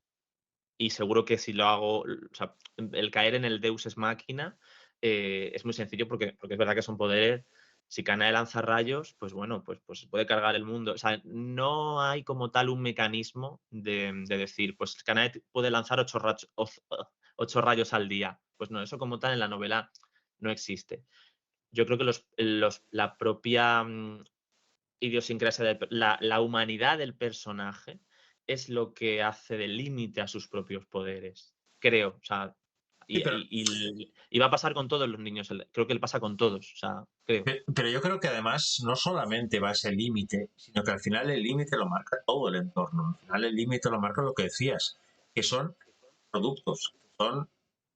y seguro que si lo hago, o sea, el caer en el Deus ex machina es muy sencillo porque es verdad que son poderes. Si Kanae lanza rayos, pues bueno, pues se puede cargar el mundo. O sea, no hay como tal un mecanismo de decir, pues Kanae puede lanzar 8 rayos al día. Pues no, eso como tal en la novela no existe. Yo creo que la propia idiosincrasia, la humanidad del personaje es lo que hace de límite a sus propios poderes, creo. O sea, Sí, pero, y va a pasar con todos los niños. Creo que le pasa con todos, o sea, creo. pero yo creo que además no solamente va a ese límite, sino que al final el límite lo marca todo el entorno. Al final el límite lo marca lo que decías, que son productos, son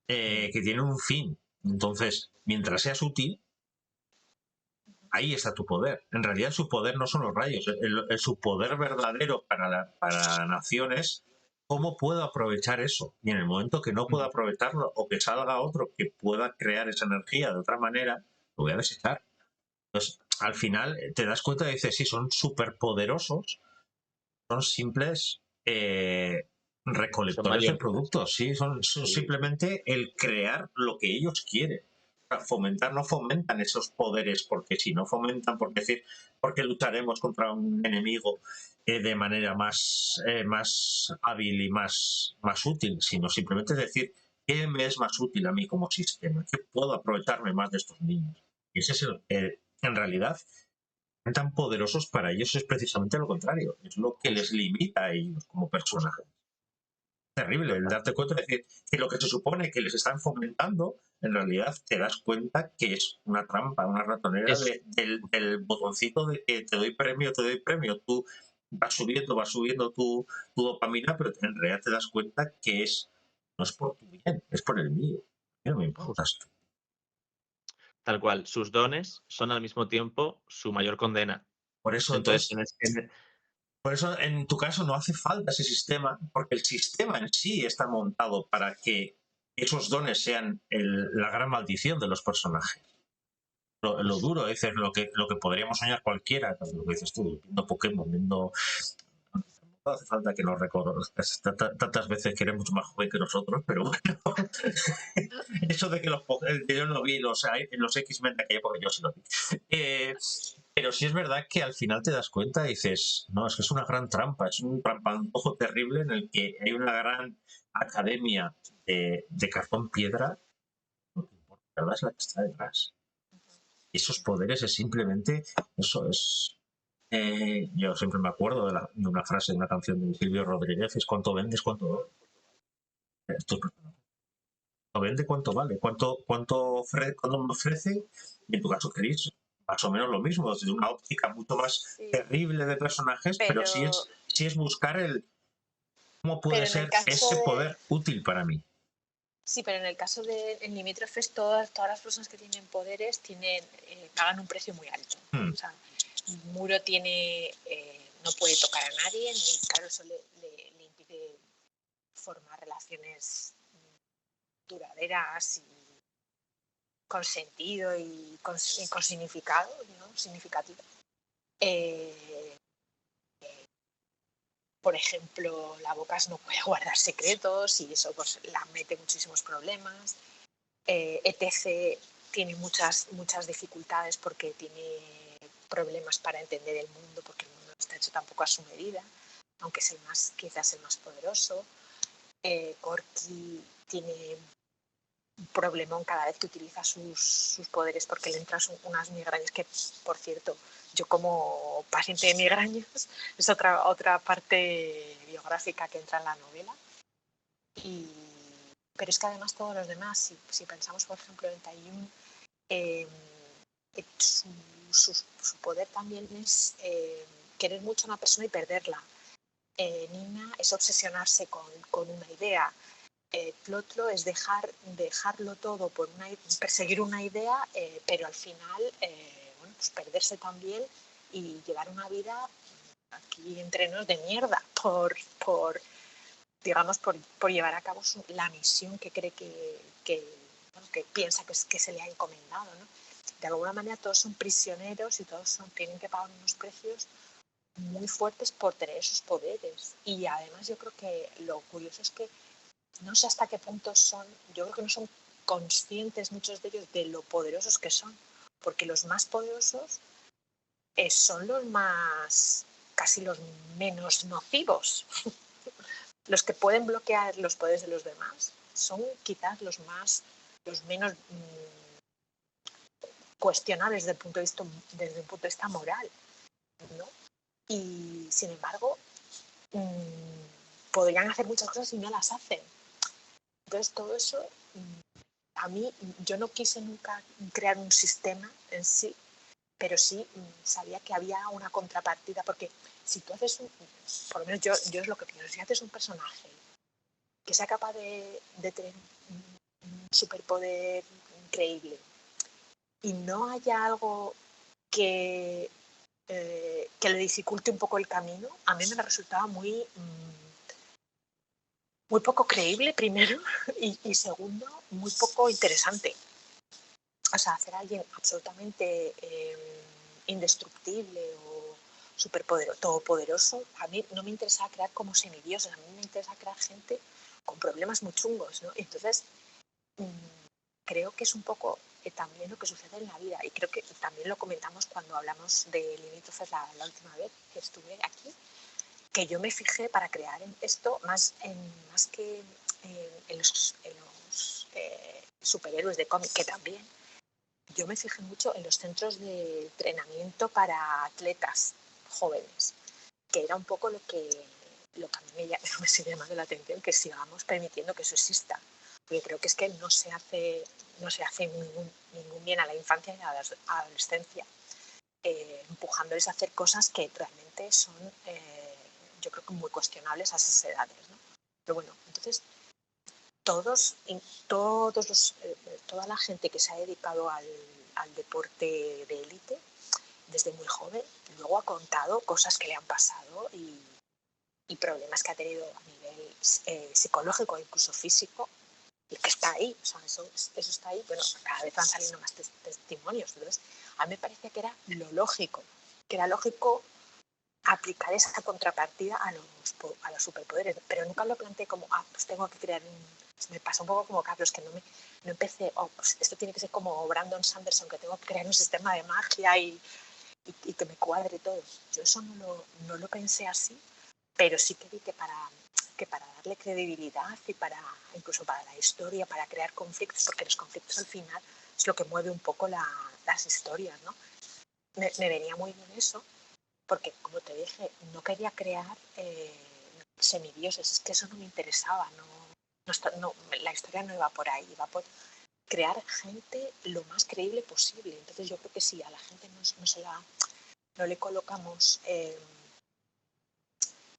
que tienen un fin. Entonces, mientras seas útil, ahí está tu poder. En realidad su poder no son los rayos, su poder verdadero para naciones, ¿cómo puedo aprovechar eso? Y en el momento que no pueda aprovecharlo o que salga otro que pueda crear esa energía de otra manera, lo voy a desechar. Entonces, al final te das cuenta y dices, sí, son súper poderosos, son simples Son recolectores de marionetas. productos, sí, son Sí. simplemente el crear lo que ellos quieren. Fomentar no fomentan esos poderes, porque si no fomentan, porque decir, porque lucharemos contra un enemigo de manera más hábil y más útil, sino simplemente es decir, ¿qué me es más útil a mí como sistema? ¿Qué puedo aprovecharme más de estos niños? Y ese es en realidad, tan poderosos para ellos es precisamente lo contrario, es lo que les limita a ellos como personajes. Terrible el darte cuenta de que lo que se supone que les están fomentando, en realidad te das cuenta que es una trampa, una ratonera Es, del botoncito de que te doy premio, tú vas subiendo tu dopamina, pero en realidad te das cuenta que no es por tu bien, es por el mío. A mí no me importas tú. tal cual, sus dones son al mismo tiempo su mayor condena. Por eso, Entonces, entonces, por eso, en tu caso, no hace falta ese sistema, porque el sistema en sí está montado para que esos dones sean la gran maldición de los personajes. Lo duro es lo que podríamos soñar cualquiera, lo que dices tú, viendo Pokémon, viendo. No hace falta que nos reconozcas. Tantas veces que eres mucho más joven que nosotros, pero bueno. Eso de que yo no vi los X-Men de aquella época, yo sí lo vi. Pero sí es verdad que al final te das cuenta y dices, no, es que es una gran trampa, es un trampantojo terrible en el que hay una gran academia de cartón piedra, no te importa, la verdad es la que está detrás. Y esos poderes es simplemente, eso es. Yo siempre me acuerdo de una frase de una canción de Silvio Rodríguez, es cuánto vendes, cuánto vende, cuánto vale, cuánto me ofrece, y en tu caso queréis más o menos lo mismo, desde una óptica mucho más Sí, terrible de personajes, pero pero, sí es buscar cómo puede pero en el ser caso ese de, poder útil para mí. sí, pero en el caso de en Limítrofes, todas las personas que tienen poderes pagan un precio muy alto. Hmm. O sea, Muro no puede tocar a nadie, y claro, eso le impide formar relaciones duraderas y con sentido y con significado, ¿no? Significativo. Por ejemplo, la Bocas no puede guardar secretos y eso pues la mete muchísimos problemas. ETC tiene muchas dificultades porque tiene problemas para entender el mundo, porque el mundo no está hecho tampoco a su medida, aunque es quizás el más poderoso. Corky tiene un problemón cada vez que utiliza sus poderes porque le entran unas migrañas que, por cierto, yo como paciente de migrañas es otra parte biográfica que entra en la novela. Pero es que además todos los demás, si pensamos por ejemplo en Taiyun, su poder también es querer mucho a una persona y perderla. Nina es obsesionarse con una idea. Tlotlo es dejarlo todo por perseguir una idea, pero al final bueno, pues perderse también y llevar una vida aquí entre nos de mierda por llevar a cabo la misión que cree que piensa que se le ha encomendado, ¿no? De alguna manera todos son prisioneros y todos tienen que pagar unos precios muy fuertes por tener esos poderes. Y además yo creo que lo curioso es que no sé hasta qué punto yo creo que no son conscientes muchos de ellos de lo poderosos que son, porque los más poderosos son casi los menos nocivos. Los que pueden bloquear los poderes de los demás son quizás los menos cuestionables desde un punto de vista moral. ¿no? Y sin embargo, podrían hacer muchas cosas y no las hacen. Entonces todo eso, a mí, yo no quise nunca crear un sistema en sí, pero sí sabía que había una contrapartida, porque si tú haces por lo menos yo es lo que pienso, si haces un personaje que sea capaz de tener un superpoder increíble y no haya algo que le dificulte un poco el camino, a mí me resultaba muy poco creíble, primero, y segundo, muy poco interesante. O sea, hacer a alguien absolutamente indestructible o todopoderoso, a mí no me interesa crear como semidioses, a mí me interesa crear gente con problemas muy chungos, ¿no? Entonces, creo que es un poco también lo que sucede en la vida, y creo que también lo comentamos cuando hablamos de Limítrofes la última vez que estuve aquí, que yo me fijé para crear esto más que en los superhéroes de cómic, que también. Yo me fijé mucho en los centros de entrenamiento para atletas jóvenes, que era un poco lo que a mí me sigue llamando la atención, que sigamos permitiendo que eso exista. Porque creo que es que no se hace ningún bien a la infancia ni a la adolescencia, empujándoles a hacer cosas que realmente son, yo creo que muy cuestionables a esas edades, ¿no? Pero bueno, entonces toda la gente que se ha dedicado al deporte de élite desde muy joven, luego ha contado cosas que le han pasado y problemas que ha tenido a nivel psicológico e incluso físico, y que está ahí, o sea, eso está ahí. Bueno, cada vez van saliendo más testimonios. Entonces, a mí me parecía que era lógico aplicar esa contrapartida a los superpoderes, pero nunca lo planteé como, pues tengo que crear me pasa un poco como Carlos, que no empecé, pues esto tiene que ser como Brandon Sanderson, que tengo que crear un sistema de magia y que me cuadre todo. Yo eso no lo pensé así, pero sí que vi que para darle credibilidad y incluso para la historia, para crear conflictos, porque los conflictos al final es lo que mueve un poco las historias, ¿no? Me venía muy bien eso, porque como te dije, no quería crear semidioses, es que eso no me interesaba, la historia no iba por ahí, iba por crear gente lo más creíble posible. Entonces yo creo que si a la gente no le colocamos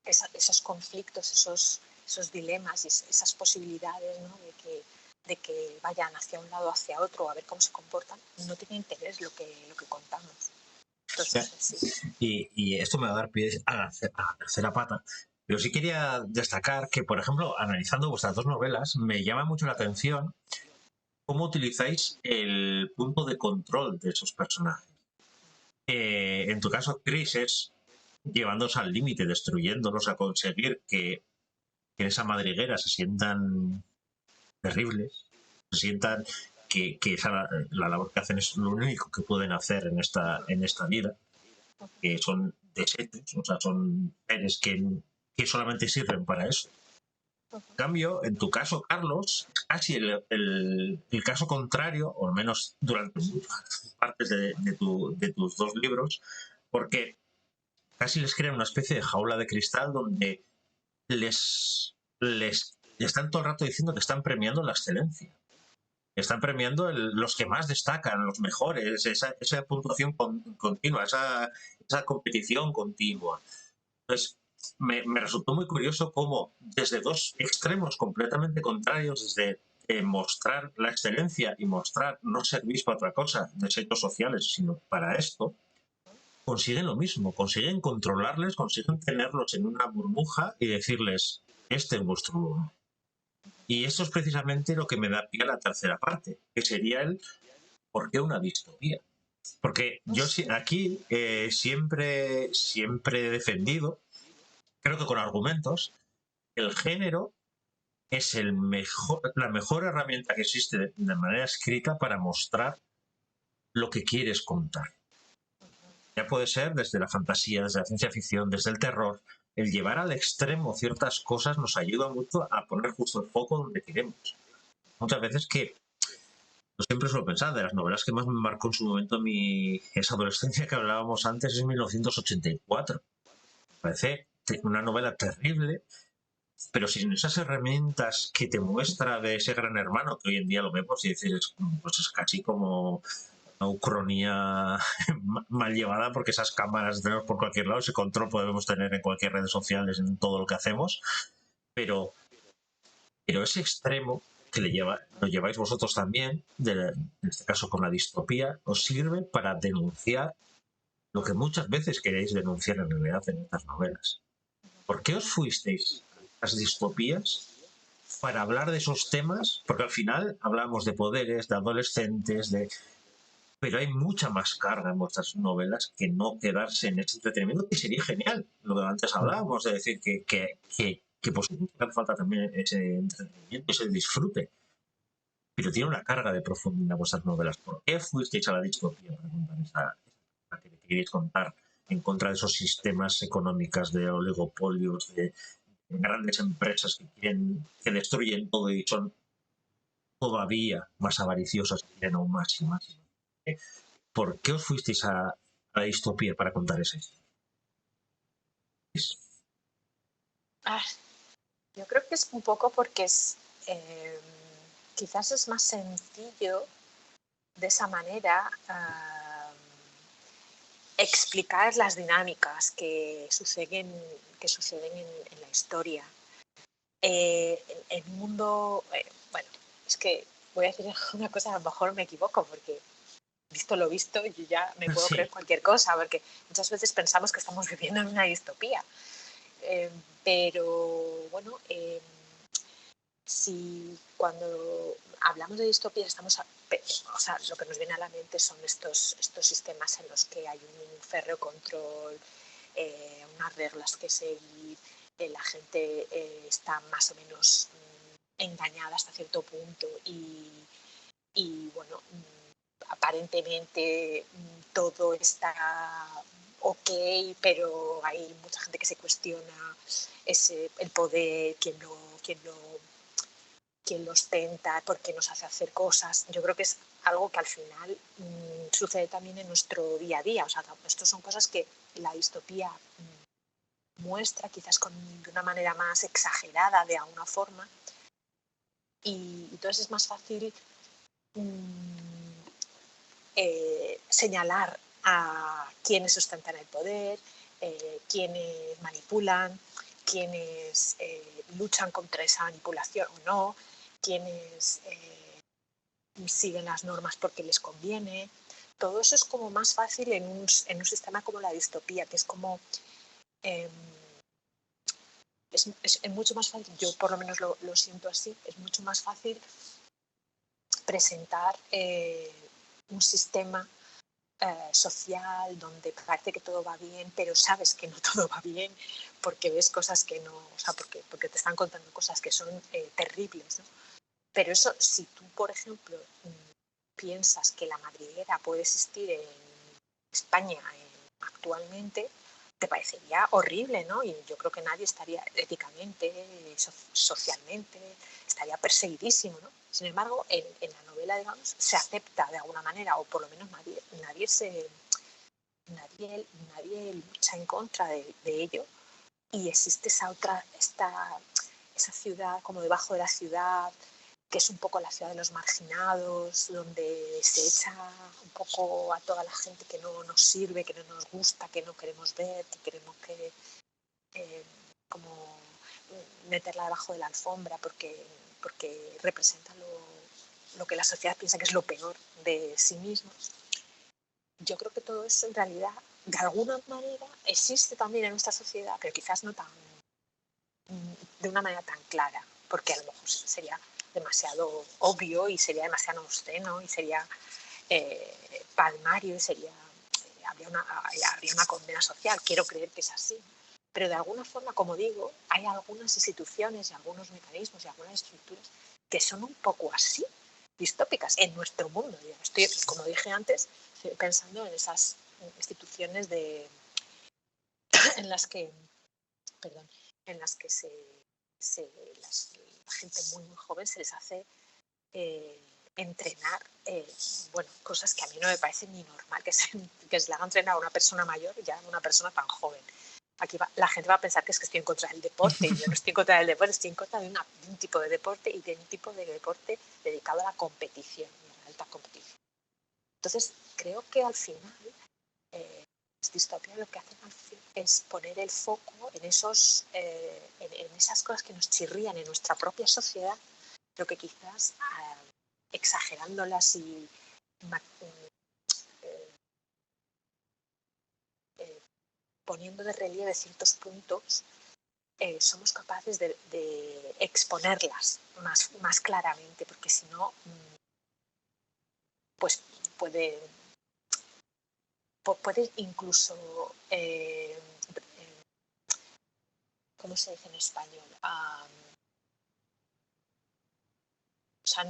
esos conflictos, esos dilemas y esas posibilidades, ¿no? de que vayan hacia un lado o hacia otro, a ver cómo se comportan, no tiene interés lo que contamos. Entonces, sí. Y esto me va a dar pie a la tercera pata. Pero sí quería destacar que, por ejemplo, analizando vuestras dos novelas, me llama mucho la atención cómo utilizáis el punto de control de esos personajes. En tu caso, Chris es llevándolos al límite, destruyéndolos a conseguir que en esa madriguera se sientan terribles, se sientan que la labor que hacen es lo único que pueden hacer en esta vida, que son desechos, o sea, son seres que solamente sirven para eso. En cambio, en tu caso, Carlos, casi el caso contrario, o al menos durante muchas partes de tus dos libros, porque casi les crean una especie de jaula de cristal donde les están todo el rato diciendo que están premiando la excelencia. Están premiando los que más destacan, los mejores, esa puntuación continua, esa competición continua. Entonces, me resultó muy curioso cómo desde dos extremos completamente contrarios, desde mostrar la excelencia y mostrar no servir para otra cosa, desechos sociales, sino para esto, consiguen lo mismo, consiguen controlarles, consiguen tenerlos en una burbuja y decirles, este es vuestro mundo. Y esto es precisamente lo que me da pie a la tercera parte, que sería el ¿por qué una distopía? Porque yo aquí siempre he defendido, creo que con argumentos, el género es la mejor herramienta que existe de manera escrita para mostrar lo que quieres contar. Ya puede ser desde la fantasía, desde la ciencia ficción, desde el terror. El llevar al extremo ciertas cosas nos ayuda mucho a poner justo el foco donde queremos. Muchas veces que Yo siempre suelo pensar, de las novelas que más me marcó en su momento esa adolescencia que hablábamos antes es 1984. Parece una novela terrible, pero sin esas herramientas que te muestra de ese gran hermano, que hoy en día lo vemos y dices, pues es casi como una ucronía mal llevada, porque esas cámaras tenemos por cualquier lado, ese control podemos tener en cualquier red social, en todo lo que hacemos, pero ese extremo que lo lleváis vosotros también, en este caso con la distopía, os sirve para denunciar lo que muchas veces queréis denunciar en realidad en estas novelas. ¿Por qué os fuisteis a las distopías para hablar de esos temas? Porque al final hablamos de poderes, de adolescentes, pero hay mucha más carga en vuestras novelas que no quedarse en ese entretenimiento, que sería genial. Lo que antes hablábamos, de decir que pues hace falta también ese entretenimiento, ese disfrute. Pero tiene una carga de profundidad vuestras novelas. ¿Por qué fuisteis a la distopía para contar esa que queréis contar en contra de esos sistemas económicos de oligopolios, de grandes empresas que destruyen todo y son todavía más avariciosas y quieren aún más y más? ¿Por qué os fuisteis a la distopía para contar esa historia? Ah, yo creo que es un poco porque quizás es más sencillo de esa manera explicar las dinámicas que suceden en la historia. En un mundo, bueno, es que voy a decir una cosa, a lo mejor me equivoco, porque visto lo visto, yo ya me puedo creer cualquier cosa, porque muchas veces pensamos que estamos viviendo en una distopía. Pero bueno, si cuando hablamos de distopía estamos, o sea, lo que nos viene a la mente son estos sistemas en los que hay un férreo control, unas reglas que seguir, la gente está más o menos engañada hasta cierto punto y bueno, aparentemente todo está ok, pero hay mucha gente que se cuestiona el poder, quién lo ostenta, por qué nos hace hacer cosas. Yo creo que es algo que al final sucede también en nuestro día a día. O sea, estas son cosas que la distopía muestra quizás de una manera más exagerada de alguna forma, y entonces es más fácil señalar a quienes ostentan el poder, quienes manipulan, quienes luchan contra esa manipulación o no, quienes siguen las normas porque les conviene. Todo eso es como más fácil en un sistema como la distopía, que es como es mucho más fácil, yo por lo menos lo siento así, es mucho más fácil presentar un sistema social donde parece que todo va bien, pero sabes que no todo va bien porque ves cosas que no, o sea, porque te están contando cosas que son terribles, ¿no? Pero eso, si tú, por ejemplo, piensas que la madriguera puede existir en España actualmente, te parecería horrible, ¿no? Y yo creo que nadie estaría éticamente, socialmente, estaría perseguidísimo, ¿no? Sin embargo, en la novela, digamos, se acepta de alguna manera, o por lo menos nadie lucha en contra de ello, y existe esa ciudad como debajo de la ciudad, que es un poco la ciudad de los marginados, donde se echa un poco a toda la gente que no nos sirve, que no nos gusta, que no queremos ver, que queremos como meterla debajo de la alfombra porque representa lo que la sociedad piensa que es lo peor de sí mismos. Yo creo que todo eso en realidad, de alguna manera, existe también en nuestra sociedad, pero quizás no de una manera tan clara, porque a lo mejor sería demasiado obvio y sería demasiado obsceno y sería palmario y habría una condena social. Quiero creer que es así. Pero de alguna forma, como digo, hay algunas instituciones y algunos mecanismos y algunas estructuras que son un poco así, distópicas, en nuestro mundo. Estoy, como dije antes, pensando en esas instituciones en las que la gente muy, muy joven se les hace entrenar, bueno, cosas que a mí no me parecen ni normal que se le haga entrenar a una persona mayor, ya a una persona tan joven. Aquí la gente va a pensar que es que estoy en contra del deporte, y yo no estoy en contra del deporte, estoy en contra de un tipo de deporte, y de un tipo de deporte dedicado a la competición, a la alta competición. Entonces, creo que al final las distopías lo que hacen es poner el foco en esas cosas que nos chirrían en nuestra propia sociedad, pero que quizás exagerándolas y poniendo de relieve ciertos puntos, somos capaces de exponerlas más claramente, porque si no, pues puede incluso, ¿cómo se dice en español? O sea,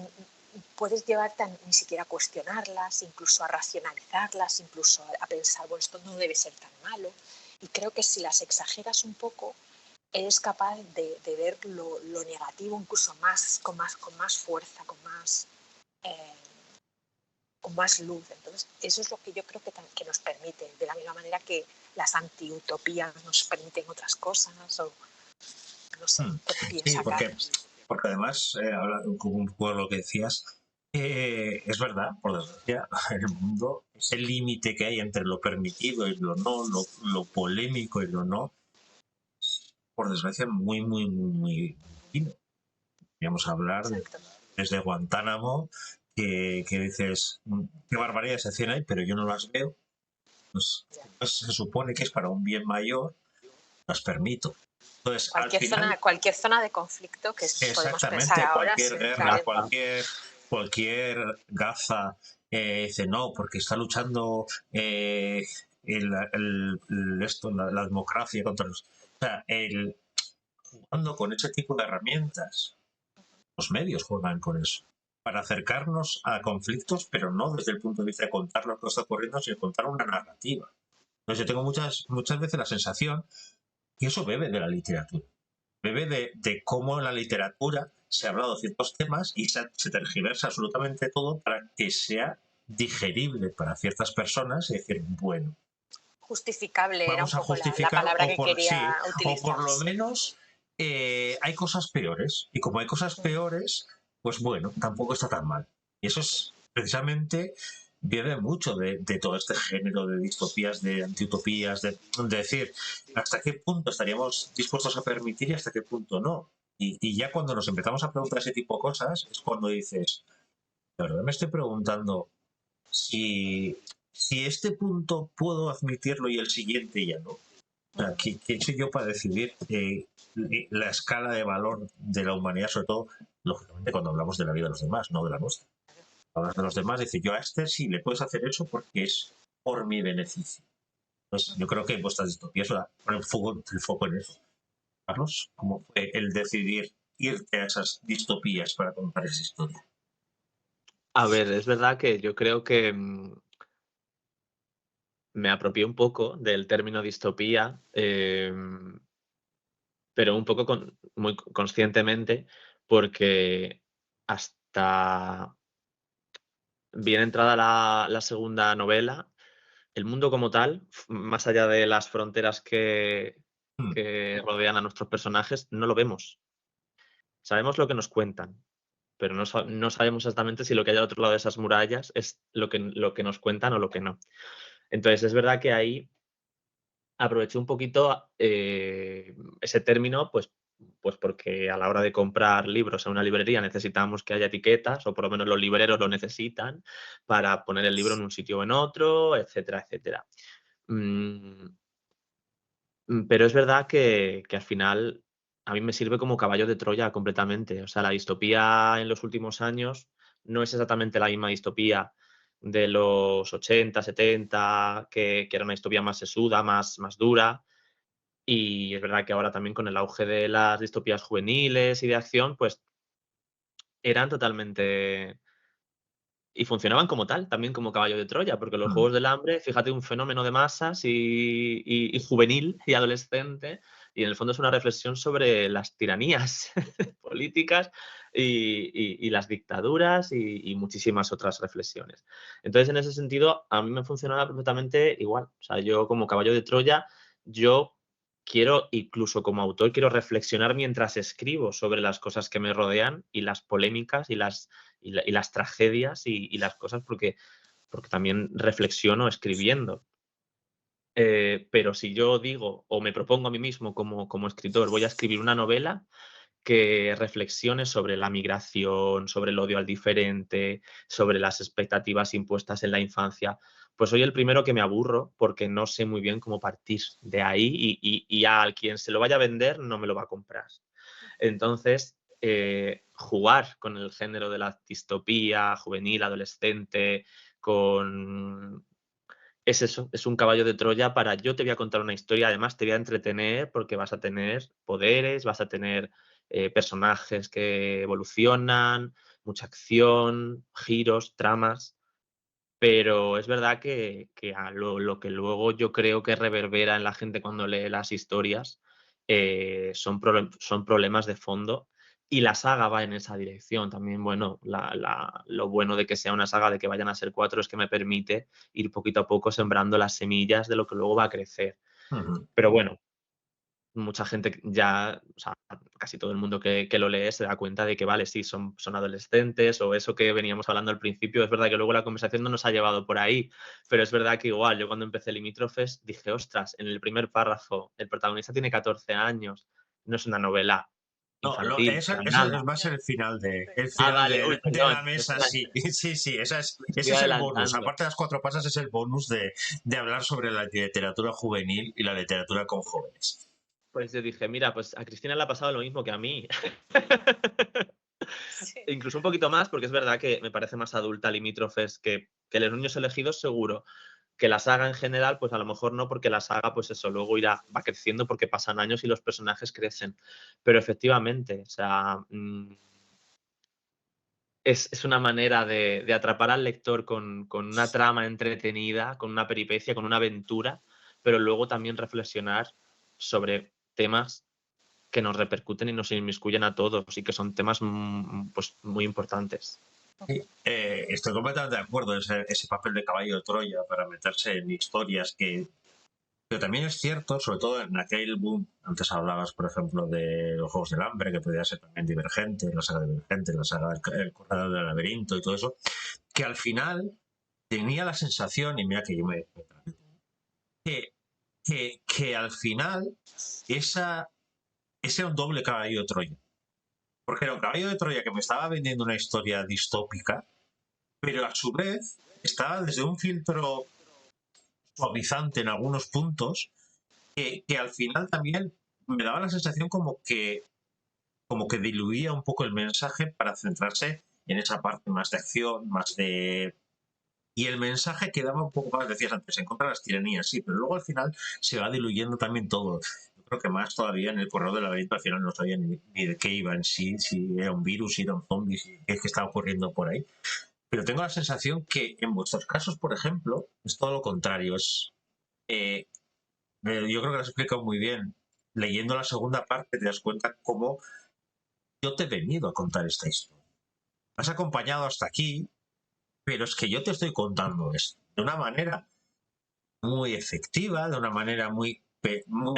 puedes llevarte a ni siquiera a cuestionarlas, incluso a racionalizarlas, incluso a pensar, bueno, esto no debe ser tan malo. Y creo que si las exageras un poco, eres capaz de ver lo negativo incluso con más fuerza, con más luz. Entonces, eso es lo que yo creo que nos permite, de la misma manera que las antiutopías nos permiten otras cosas, o no sé, ¿qué Sí, piensas, Carlos? porque además, hablando un poco de lo que decías, es verdad, por desgracia, en el mundo, ese límite que hay entre lo permitido y lo no, lo polémico y lo no, por desgracia, muy, muy, muy, muy fino. Podríamos hablar Exacto. desde Guantánamo, que dices, qué barbaridades se hacen ahí, pero yo no las veo. Pues se supone que es para un bien mayor, las permito. Entonces, al final, Cualquier zona de conflicto que podemos pensar exactamente, ahora, cualquier sí, guerra, claro. cualquier Gaza, dice no, porque está luchando la democracia contra los. O sea, jugando con ese tipo de herramientas, los medios juegan con eso, para acercarnos a conflictos, pero no desde el punto de vista de contar lo que está ocurriendo, sino contar una narrativa. Entonces, yo tengo muchas veces la sensación que eso bebe de la literatura. Bebe de cómo en la literatura se ha hablado de ciertos temas y se tergiversa absolutamente todo para que sea digerible para ciertas personas y decir, bueno, Justificable era un vamos a poco la justificar palabra que quería o por utilizar. lo menos hay cosas peores. Y como hay cosas peores, pues bueno, tampoco está tan mal. Y eso es precisamente viene mucho de todo este género de distopías, de antiutopías, de decir hasta qué punto estaríamos dispuestos a permitir y hasta qué punto no. Y ya cuando nos empezamos a preguntar ese tipo de cosas es cuando dices, la verdad me estoy preguntando si este punto puedo admitirlo y el siguiente ya no. O sea, ¿quién soy yo para decidir la escala de valor de la humanidad, sobre todo, lógicamente, cuando hablamos de la vida de los demás, no de la nuestra? Hablas de los demás, dice yo a este sí le puedes hacer eso porque es por mi beneficio. Entonces, yo creo que en vuestras distopías ponen el foco en eso. Carlos, ¿cómo fue el decidir irte a esas distopías para contar esa historia? A ver, es verdad que yo creo que me apropié un poco del término distopía, pero un poco muy conscientemente, porque hasta bien entrada la segunda novela, el mundo como tal, más allá de las fronteras Hmm. que rodean a nuestros personajes, no lo vemos. Sabemos lo que nos cuentan, pero no sabemos exactamente si lo que hay al otro lado de esas murallas es lo que nos cuentan o lo que no. Entonces, es verdad que ahí aproveché un poquito ese término, pues porque a la hora de comprar libros en una librería necesitamos que haya etiquetas, o por lo menos los libreros lo necesitan, para poner el libro en un sitio o en otro, etcétera, etcétera. Mm, pero es verdad que al final a mí me sirve como caballo de Troya completamente. O sea, la distopía en los últimos años no es exactamente la misma distopía de los 80, 70, que era una distopía más sesuda, más dura. Y es verdad que ahora también con el auge de las distopías juveniles y de acción, pues eran totalmente y funcionaban como tal, también como caballo de Troya, porque los Mm. Juegos del Hambre, fíjate, un fenómeno de masas y juvenil y adolescente, y en el fondo es una reflexión sobre las tiranías políticas y las dictaduras y muchísimas otras reflexiones. Entonces, en ese sentido, a mí me funcionaba perfectamente igual. O sea, yo como caballo de Troya, yo quiero, incluso como autor, quiero reflexionar mientras escribo sobre las cosas que me rodean y las polémicas y las tragedias y las cosas, porque también reflexiono escribiendo. Pero si yo digo o me propongo a mí mismo como escritor, voy a escribir una novela que reflexione sobre la migración, sobre el odio al diferente, sobre las expectativas impuestas en la infancia, pues soy el primero que me aburro porque no sé muy bien cómo partir de ahí y a quien se lo vaya a vender no me lo va a comprar. Entonces, jugar con el género de la distopía juvenil, adolescente, con es eso, es un caballo de Troya para yo te voy a contar una historia, además te voy a entretener porque vas a tener poderes, vas a tener personajes que evolucionan, mucha acción, giros, tramas, pero es verdad que a lo que luego yo creo que reverbera en la gente cuando lee las historias son problemas de fondo y la saga va en esa dirección. También, bueno, lo bueno de que sea una saga, de que vayan a ser 4, es que me permite ir poquito a poco sembrando las semillas de lo que luego va a crecer. Ujú. Pero bueno, mucha gente ya, o sea, casi todo el mundo que lo lee se da cuenta de que, vale, sí, son adolescentes o eso que veníamos hablando al principio. Es verdad que luego la conversación no nos ha llevado por ahí, pero es verdad que igual yo cuando empecé Limítrofes dije, ostras, en el primer párrafo el protagonista tiene 14 años, no es una novela No, infantil, esa, para esa nada. va a ser el Ah, final vale, uy, de perdón, la mesa, sí, sí, sí, me ese estoy es el bonus. adelantando. Aparte de las 4 pasas, es el bonus de hablar sobre la literatura juvenil y la literatura con jóvenes. Pues yo dije, mira, pues a Cristina le ha pasado lo mismo que a mí. Sí. Incluso un poquito más, porque es verdad que me parece más adulta Limítrofes que Los Niños Elegidos, seguro. Que la saga en general, pues a lo mejor no, porque la saga, pues eso, luego va creciendo porque pasan años y los personajes crecen. Pero efectivamente, o sea, es una manera de atrapar al lector con una trama entretenida, con una peripecia, con una aventura, pero luego también reflexionar sobre temas que nos repercuten y nos inmiscuyen a todos y que son temas pues, muy importantes. Estoy completamente de acuerdo, ese papel de caballo de Troya para meterse en historias que... Pero también es cierto, sobre todo en aquel boom, antes hablabas, por ejemplo, de los Juegos del Hambre, que podía ser también Divergente, la saga Divergente, la saga El Corredor del Laberinto y todo eso, que al final tenía la sensación, y mira que yo que, que al final ese era un doble caballo de Troya. Porque era un caballo de Troya que me estaba vendiendo una historia distópica, pero a su vez estaba desde un filtro suavizante en algunos puntos que al final también me daba la sensación como que diluía un poco el mensaje para centrarse en esa parte más de acción, más de... Y el mensaje quedaba un poco más, decías antes, en contra de las tiranías, sí, pero luego al final se va diluyendo también todo. Yo creo que más todavía en el Corredor del Laberinto al final no sabía ni de qué iba en sí, si era un virus, si era un zombie, si qué es que estaba ocurriendo por ahí. Pero tengo la sensación que en vuestros casos, por ejemplo, es todo lo contrario. Eh, yo creo que lo has explicado muy bien. Leyendo la segunda parte te das cuenta cómo yo te he venido a contar esta historia. Me has acompañado hasta aquí, pero es que yo te estoy contando esto de una manera muy efectiva, de una manera muy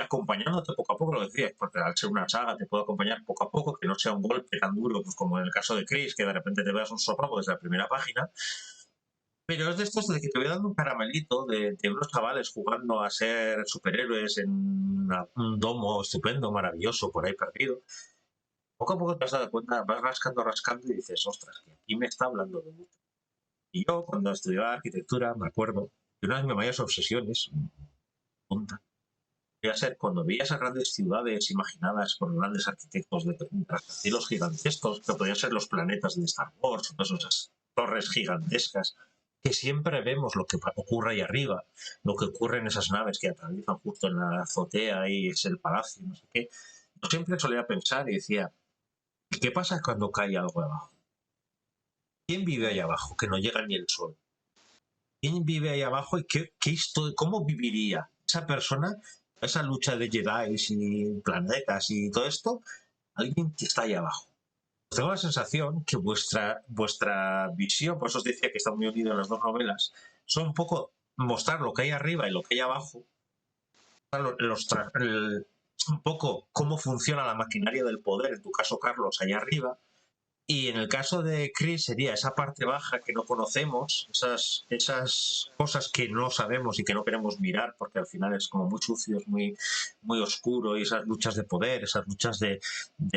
acompañándote poco a poco, lo decías, porque al ser una saga te puedo acompañar poco a poco, que no sea un golpe tan duro pues como en el caso de Chris, que de repente te veas un sopapo desde la primera página. Pero es de estos de que te voy dando un caramelito de unos chavales jugando a ser superhéroes en un domo estupendo, maravilloso, por ahí perdido. Poco a poco te has dado cuenta, vas rascando y dices, ostras, que aquí me está hablando de mucho. Y yo, cuando estudiaba arquitectura, me acuerdo de una de mis mayores obsesiones, punta, iba a ser cuando veías esas grandes ciudades imaginadas por grandes arquitectos de rascacielos gigantescos, que podían ser los planetas de Star Wars, todas esas torres gigantescas, que siempre vemos lo que ocurre ahí arriba, lo que ocurre en esas naves que atraviesan justo en la azotea, ahí es el palacio, no sé qué. Yo siempre solía pensar y decía, ¿y qué pasa cuando cae algo abajo? ¿Quién vive ahí abajo que no llega ni el sol? ¿Quién vive ahí abajo y cómo viviría esa persona, esa lucha de Jedi y planetas y todo esto? Alguien que está ahí abajo. Tengo la sensación que vuestra visión, por eso os decía que está muy unido en las dos novelas, son un poco mostrar lo que hay arriba y lo que hay abajo, un poco cómo funciona la maquinaria del poder, en tu caso, Carlos, allá arriba, y en el caso de Chris sería esa parte baja que no conocemos, esas cosas que no sabemos y que no queremos mirar, porque al final es como muy sucio, es muy oscuro, y esas luchas de poder, esas luchas de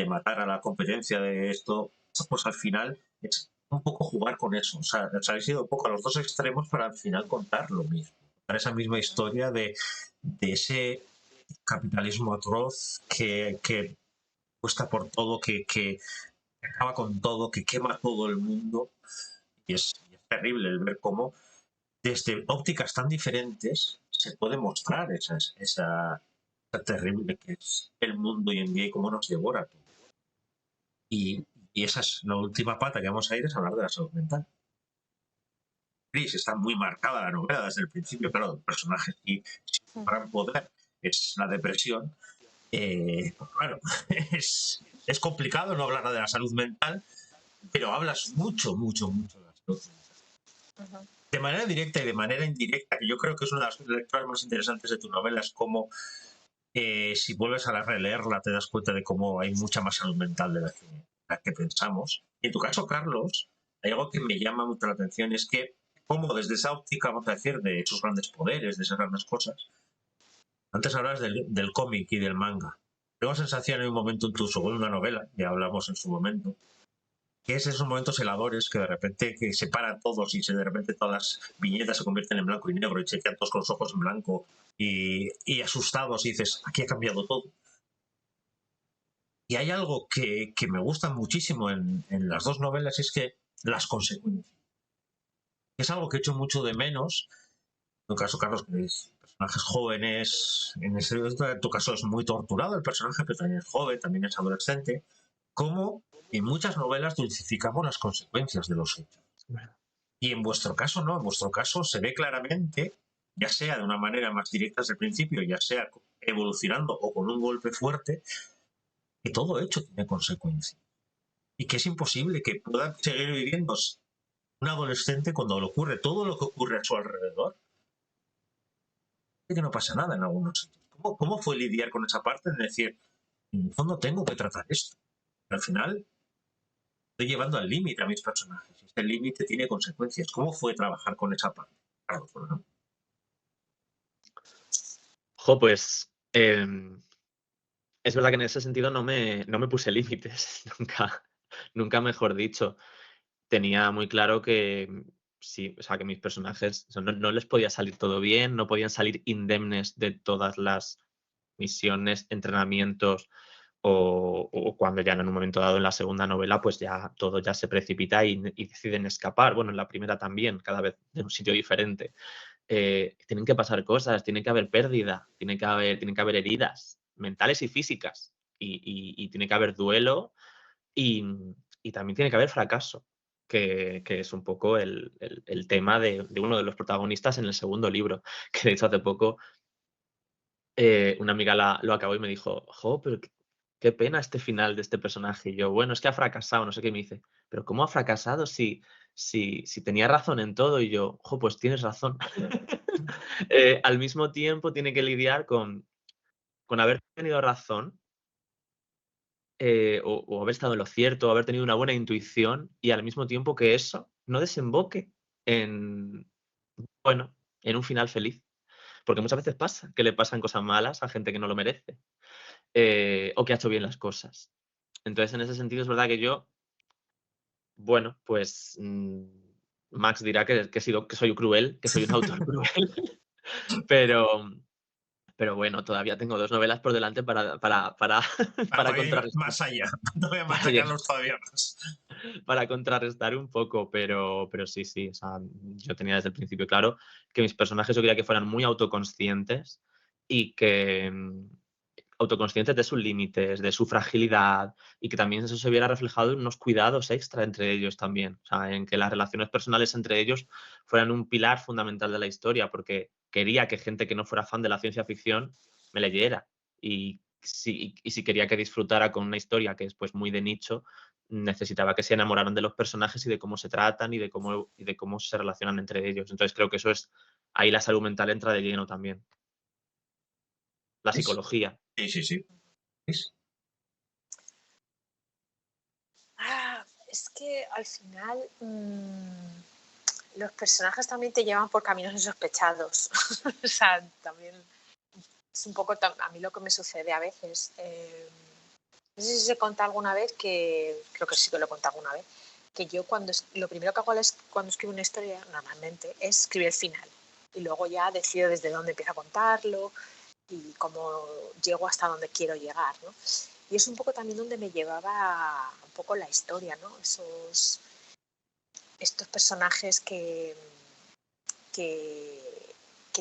matar a la competencia de esto, pues al final es un poco jugar con eso. O sea, habéis ido un poco a los dos extremos para al final contar lo mismo, contar esa misma historia de ese capitalismo atroz que cuesta por todo, que acaba con todo, que quema todo el mundo. Y es terrible el ver cómo desde ópticas tan diferentes se puede mostrar esa terrible que es el mundo hoy en día y cómo nos devora todo. Y esa es la última pata que vamos a ir, es hablar de la salud mental. Chris está muy marcada la novela desde el principio, claro, el personaje y su gran poder es la depresión. Pues claro, es complicado no hablar de la salud mental, pero hablas mucho de la salud mental. De manera directa y de manera indirecta, que yo creo que es una de las lecturas más interesantes de tu novela, es como si vuelves a releerla te das cuenta de cómo hay mucha más salud mental de la que pensamos. Y en tu caso, Carlos, hay algo que me llama mucho la atención, es que como desde esa óptica, vamos a decir, de esos grandes poderes, de esas grandes cosas, antes hablabas del cómic y del manga. Tengo la sensación en un momento en tu segunda novela, ya hablamos en su momento, que es esos momentos heladores que de repente que se paran todos y de repente todas las viñetas se convierten en blanco y negro y se quedan todos con los ojos en blanco y asustados y dices, aquí ha cambiado todo. Y hay algo que me gusta muchísimo en las dos novelas, es que las consecuencias. Es algo que he hecho mucho de menos. En tu caso, Carlos, que es personajes jóvenes, en tu caso es muy torturado el personaje, pero también es joven, también es adolescente. Como en muchas novelas dulcificamos las consecuencias de los hechos. Y en vuestro caso no, en vuestro caso se ve claramente, ya sea de una manera más directa desde el principio, ya sea evolucionando o con un golpe fuerte, que todo hecho tiene consecuencias. Y que es imposible que pueda seguir viviendo un adolescente cuando le ocurre todo lo que ocurre a su alrededor. Que no pasa nada en algunos sitios. ¿Cómo fue lidiar con esa parte? Es decir, en el fondo tengo que tratar esto. Al final estoy llevando al límite a mis personajes. Este límite tiene consecuencias. ¿Cómo fue trabajar con esa parte? Claro, ¿no? Pues es verdad que en ese sentido no me puse límites, nunca mejor dicho. Tenía muy claro que sí, o sea, que mis personajes no les podía salir todo bien, no podían salir indemnes de todas las misiones, entrenamientos o cuando ya en un momento dado en la segunda novela, pues ya todo ya se precipita y deciden escapar. Bueno, en la primera también, cada vez de un sitio diferente. Tienen que pasar cosas, tiene que haber pérdida, tiene que haber heridas mentales y físicas y tiene que haber duelo y también tiene que haber fracaso, que es un poco el tema de uno de los protagonistas en el segundo libro, que de hecho hace poco una amiga lo acabó y me dijo, jo, pero qué pena este final de este personaje. Y yo, bueno, es que ha fracasado, no sé qué, y me dice, pero ¿cómo ha fracasado si tenía razón en todo? Y yo, jo, pues tienes razón. Al mismo tiempo tiene que lidiar con haber tenido razón o haber estado en lo cierto, o haber tenido una buena intuición y al mismo tiempo que eso no desemboque en, bueno, en un final feliz. Porque muchas veces pasa que le pasan cosas malas a gente que no lo merece o que ha hecho bien las cosas. Entonces, en ese sentido, es verdad que yo, bueno, pues Max dirá que soy cruel, que soy un autor cruel, pero, pero bueno, todavía tengo 2 novelas por delante para para Ir contrarrestar, más allá, no voy a para llegar machacarlos todavía más. para contrarrestar un poco, pero sí, o sea, yo tenía desde el principio claro que mis personajes yo quería que fueran muy autoconscientes y que autoconscientes de sus límites, de su fragilidad, y que también eso se viera reflejado en unos cuidados extra entre ellos también. O sea, en que las relaciones personales entre ellos fueran un pilar fundamental de la historia, porque quería que gente que no fuera fan de la ciencia ficción me leyera. Y si quería que disfrutara con una historia que es pues muy de nicho, necesitaba que se enamoraran de los personajes y de cómo se tratan y de cómo se relacionan entre ellos. Entonces creo que eso es, ahí la salud mental entra de lleno también. La ¿Ves? psicología. Sí, sí, sí. ¿Ves? Es que al final los personajes también te llevan por caminos insospechados. O sea, también es un poco a mí lo que me sucede a veces. No sé si se contado alguna vez creo que sí que lo he contado alguna vez, que yo lo primero que hago cuando escribo una historia, normalmente, es escribir el final. Y luego ya decido desde dónde empiezo a contarlo y cómo llego hasta donde quiero llegar, ¿no? Y es un poco también donde me llevaba un poco la historia, ¿no? Estos personajes que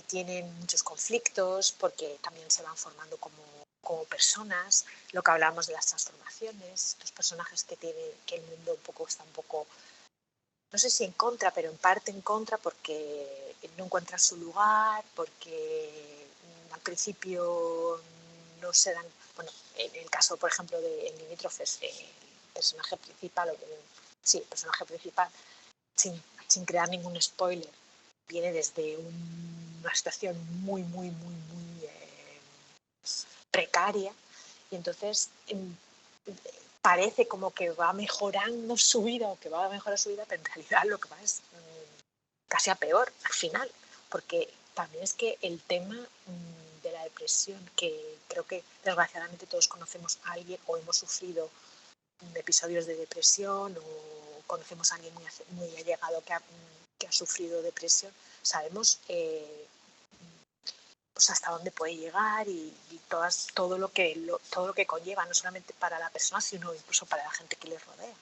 tienen muchos conflictos porque también se van formando como personas, lo que hablábamos de las transformaciones, estos personajes que el mundo está un poco, no sé si en contra, pero en parte en contra porque no encuentran su lugar, porque al principio no se dan, bueno, en el caso, por ejemplo, de Limítrofes, el personaje principal, el personaje principal, sin crear ningún spoiler, viene desde una situación muy, muy, muy, muy precaria y entonces parece como que va mejorando su vida o que va a mejorar su vida, pero en realidad lo que va es casi a peor al final, porque también es que el tema de la depresión, que creo que desgraciadamente todos conocemos a alguien o hemos sufrido episodios de depresión o conocemos a alguien muy allegado que ha sufrido depresión, sabemos pues hasta dónde puede llegar y todo lo que conlleva, no solamente para la persona, sino incluso para la gente que le rodea.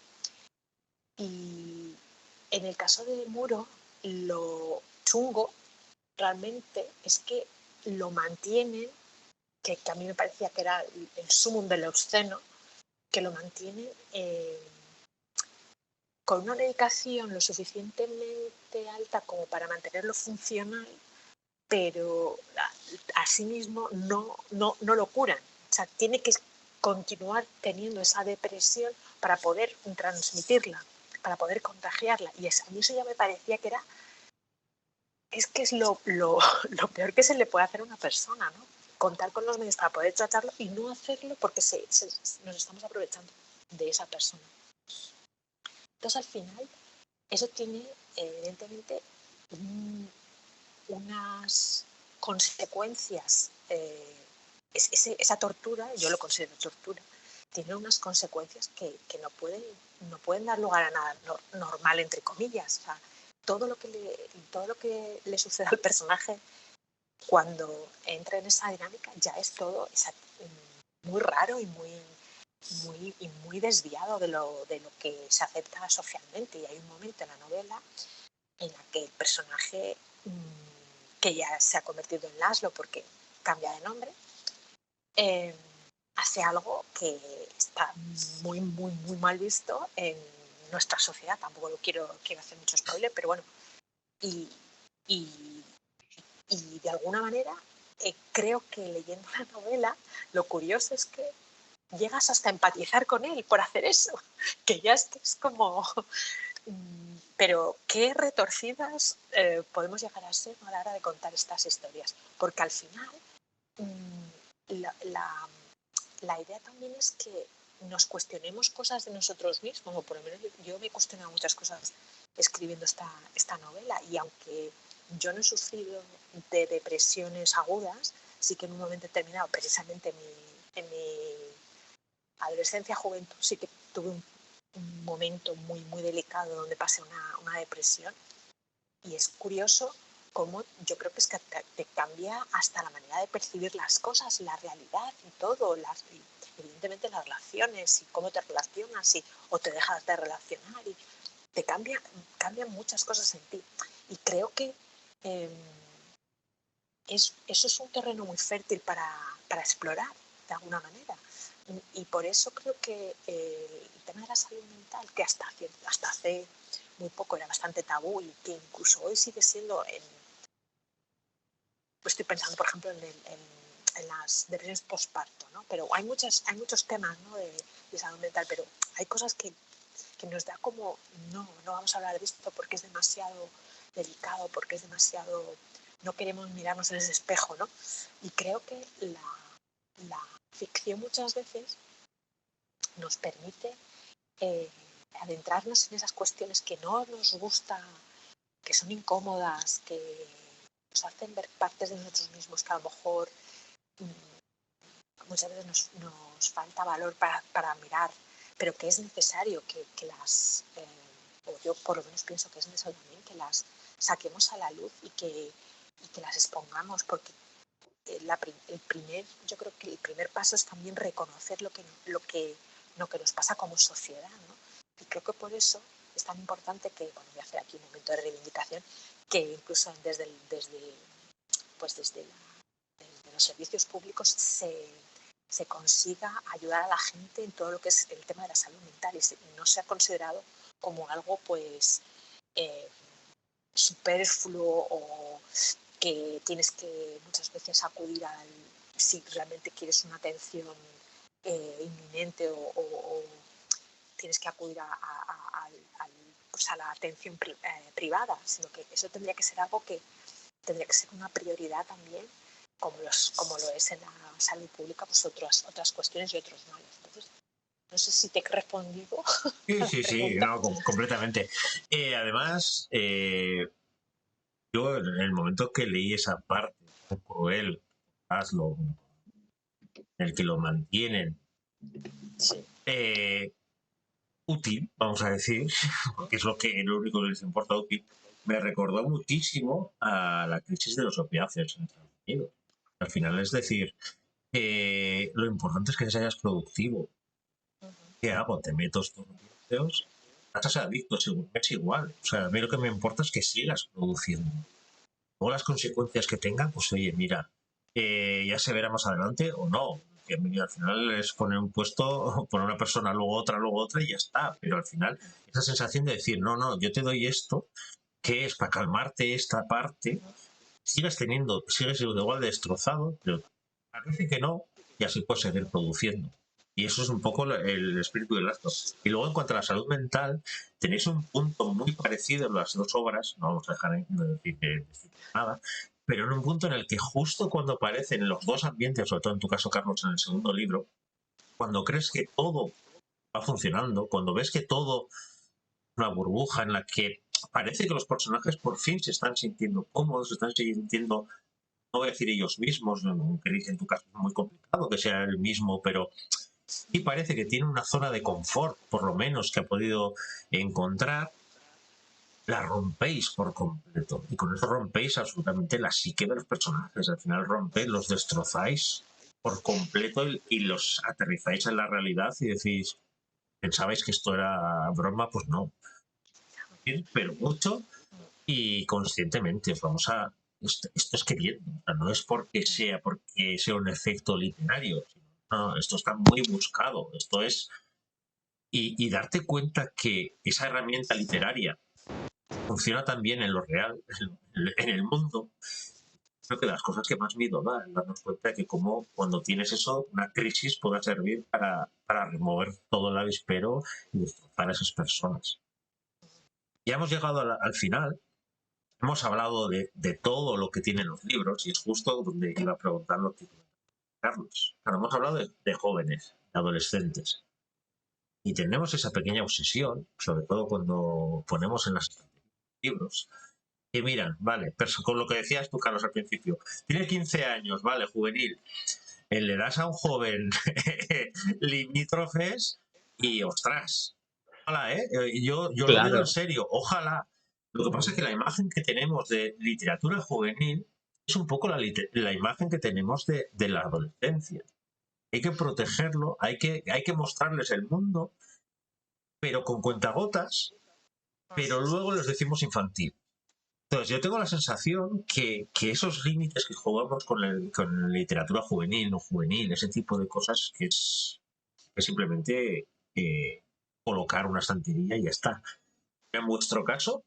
Y en el caso de Muro, lo chungo realmente es que lo mantienen, que a mí me parecía que era el sumum del obsceno, que lo mantienen con una dedicación lo suficientemente alta como para mantenerlo funcional, pero asimismo no lo curan. O sea, tiene que continuar teniendo esa depresión para poder transmitirla, para poder contagiarla. Y a mí eso ya me parecía que es lo peor que se le puede hacer a una persona, ¿no? Contar con los medios para poder tratarlo y no hacerlo porque nos estamos aprovechando de esa persona. Entonces, al final, eso tiene, evidentemente, unas consecuencias. Esa tortura, yo lo considero tortura, tiene unas consecuencias que no pueden dar lugar a nada normal, entre comillas. O sea, todo lo que le sucede al personaje cuando entra en esa dinámica ya es todo muy raro y muy desviado de lo que se acepta socialmente. Y hay un momento en la novela en la que el personaje, que ya se ha convertido en Laszlo porque cambia de nombre, hace algo que está muy, muy, muy mal visto en nuestra sociedad. Tampoco quiero hacer mucho spoiler, pero bueno. Y de alguna manera creo que leyendo la novela lo curioso es que llegas hasta a empatizar con él por hacer eso, que ya es como... Pero qué retorcidas podemos llegar a ser a la hora de contar estas historias, porque al final la idea también es que nos cuestionemos cosas de nosotros mismos, o por lo menos yo me he cuestionado muchas cosas escribiendo esta novela, y aunque yo no he sufrido de depresiones agudas, sí que en un momento determinado, precisamente en mi adolescencia, juventud, sí que tuve un momento muy, muy delicado donde pasé una depresión, y es curioso cómo yo creo que es que te cambia hasta la manera de percibir las cosas, la realidad y todo, evidentemente las relaciones y cómo te relacionas o te dejas de relacionar, y te cambian muchas cosas en ti. Y creo que eso es un terreno muy fértil para explorar, de alguna manera. Y por eso creo que el tema de la salud mental, que hasta hace muy poco era bastante tabú y que incluso hoy sigue siendo, pues estoy pensando por ejemplo en las depresiones postparto, ¿no? Pero hay muchos temas, ¿no? de salud mental, pero hay cosas que nos da como, no vamos a hablar de esto porque es demasiado delicado, porque es demasiado, no queremos mirarnos en ese espejo, ¿no? Y creo que la ficción muchas veces nos permite adentrarnos en esas cuestiones que no nos gusta, que son incómodas, que nos hacen ver partes de nosotros mismos que a lo mejor muchas veces nos falta valor para mirar, pero que es necesario que las, o yo por lo menos pienso que es necesario también que las saquemos a la luz y que las expongamos, porque yo creo que el primer paso es también reconocer lo que nos pasa como sociedad, ¿no? Y creo que por eso es tan importante que, bueno, voy a hacer aquí un momento de reivindicación, que incluso desde los servicios públicos se consiga ayudar a la gente en todo lo que es el tema de la salud mental y no sea considerado como algo pues superfluo o que tienes que muchas veces acudir si realmente quieres una atención inminente o tienes que acudir a la atención privada, sino que eso tendría que ser algo que tendría que ser una prioridad también, como lo es en la salud pública, pues otras cuestiones y otros males. Entonces, no sé si te he respondido. Sí, no, completamente. Además, yo en el momento que leí esa parte tan cruel, hazlo, en el que lo mantienen Sí. útil, vamos a decir, porque es lo único que les importa útil, me recordó muchísimo a la crisis de los opiáceos en Estados Unidos. Al final, es decir, lo importante es que seas productivo. ¿Qué hago? ¿Te meto estos opiáceos? Vas a ser adicto, es igual. O sea, a mí lo que me importa es que sigas produciendo. Luego las consecuencias que tengan, pues oye, mira, ya se verá más adelante o no. Que al final es poner un puesto, poner una persona, luego otra y ya está. Pero al final, esa sensación de decir, no, yo te doy esto, que es para calmarte esta parte, sigues siendo igual de destrozado, pero parece que no, y así puedes seguir produciendo. Y eso es un poco el espíritu del acto. Y luego, en cuanto a la salud mental, tenéis un punto muy parecido en las dos obras, no vamos a dejar de decir nada, pero en un punto en el que justo cuando aparecen los dos ambientes, sobre todo en tu caso, Carlos, en el segundo libro, cuando crees que todo va funcionando, cuando ves que todo es una burbuja en la que parece que los personajes por fin se están sintiendo cómodos, se están sintiendo, no voy a decir ellos mismos, que en tu caso es muy complicado que sea el mismo, pero sí parece que tiene una zona de confort, por lo menos, que ha podido encontrar, la rompéis por completo. Y con eso rompéis absolutamente la psique de los personajes. Al final rompéis, los destrozáis por completo y los aterrizáis en la realidad y decís, ¿pensabais que esto era broma? Pues no. Pero mucho y conscientemente os vamos a... Esto es queriendo, no es porque sea un efecto literario, no, esto está muy buscado, esto es... Y darte cuenta que esa herramienta literaria funciona también en lo real, en el mundo, creo que las cosas que más miedo da es darnos cuenta de que como cuando tienes eso, una crisis pueda servir para remover todo el avispero y destrozar a esas personas. Ya hemos llegado al final. Hemos hablado de todo lo que tienen los libros y es justo donde iba a preguntar lo que Carlos. Claro, hemos hablado de jóvenes, de adolescentes. Y tenemos esa pequeña obsesión, sobre todo cuando ponemos en las libros, que miran, vale, pero con lo que decías tú, Carlos, al principio, tiene 15 años, vale, juvenil, le das a un joven limítrofes y, ostras, ojalá, yo claro. Lo digo en serio, ojalá. Lo que pasa es que la imagen que tenemos de literatura juvenil es un poco la imagen que tenemos de la adolescencia. Hay que protegerlo, hay que mostrarles el mundo, pero con cuentagotas, pero luego les decimos infantil. Entonces, yo tengo la sensación que esos límites que jugamos con la literatura juvenil, no juvenil, ese tipo de cosas, que simplemente colocar una estantería y ya está. En vuestro caso,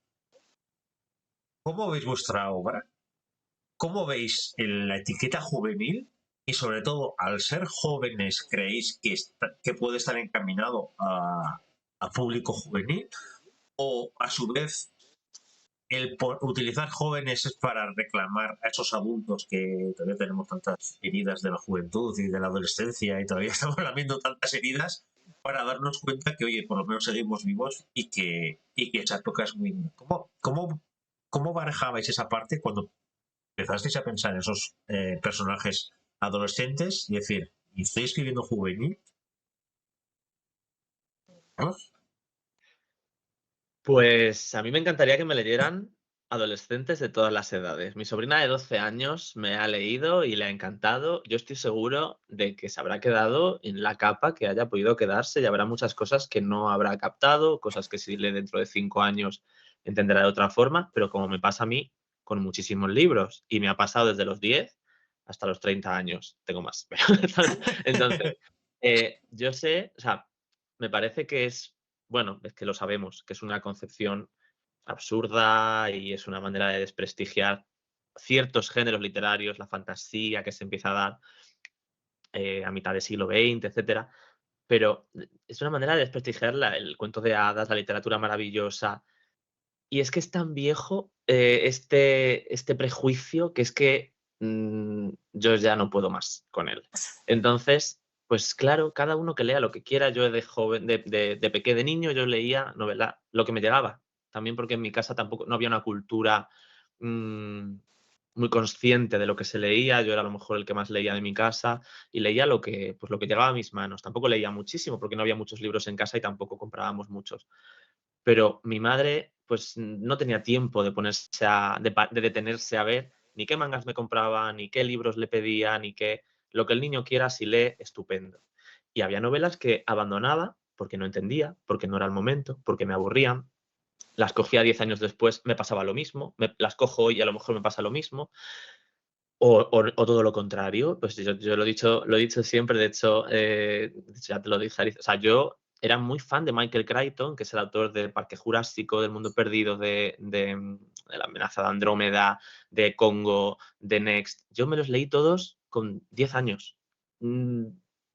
¿cómo veis vuestra obra? ¿Cómo veis la etiqueta juvenil? Y sobre todo, al ser jóvenes, ¿creéis que puede estar encaminado a público juvenil? ¿O a su vez utilizar jóvenes es para reclamar a esos adultos que todavía tenemos tantas heridas de la juventud y de la adolescencia y todavía estamos lamiendo tantas heridas para darnos cuenta que, oye, por lo menos seguimos vivos y que esa época es muy... ¿Cómo barajabais esa parte cuando empezasteis a pensar en esos personajes adolescentes y decir, ¿y estoy escribiendo juvenil? ¿No? Pues a mí me encantaría que me leyeran adolescentes de todas las edades. Mi sobrina de 12 años me ha leído y le ha encantado. Yo estoy seguro de que se habrá quedado en la capa que haya podido quedarse y habrá muchas cosas que no habrá captado, cosas que si lee dentro de 5 años entenderá de otra forma, pero como me pasa a mí con muchísimos libros y me ha pasado desde los 10 hasta los 30 años. Tengo más. Entonces, yo sé, o sea, me parece que bueno, es que lo sabemos, que es una concepción absurda y es una manera de desprestigiar ciertos géneros literarios, la fantasía que se empieza a dar a mitad del siglo XX, etcétera. Pero es una manera de desprestigiar el cuento de hadas, la literatura maravillosa. Y es que es tan viejo este prejuicio que es que yo ya no puedo más con él. Entonces, pues claro, cada uno que lea lo que quiera. Yo de joven, de pequeño, de niño, yo leía novela, lo que me llegaba. También porque en mi casa tampoco no había una cultura mm, muy consciente de lo que se leía. Yo era a lo mejor el que más leía de mi casa y leía pues lo que llegaba a mis manos. Tampoco leía muchísimo porque no había muchos libros en casa y tampoco comprábamos muchos. Pero mi madre, pues, no tenía tiempo de ponerse de detenerse a ver ni qué mangas me compraba, ni qué libros le pedía, ni qué lo que el niño quiera, si lee, estupendo. Y había novelas que abandonaba porque no entendía, porque no era el momento, porque me aburrían. Las cogía 10 años después, me pasaba lo mismo, las cojo hoy y a lo mejor me pasa lo mismo. O todo lo contrario, pues yo lo he dicho siempre, de hecho, ya te lo dije, Ariz, o sea, yo era muy fan de Michael Crichton, que es el autor de Parque Jurásico, del Mundo Perdido, de La amenaza de Andrómeda, de Congo, de Next. Yo me los leí todos con 10 años. Mm,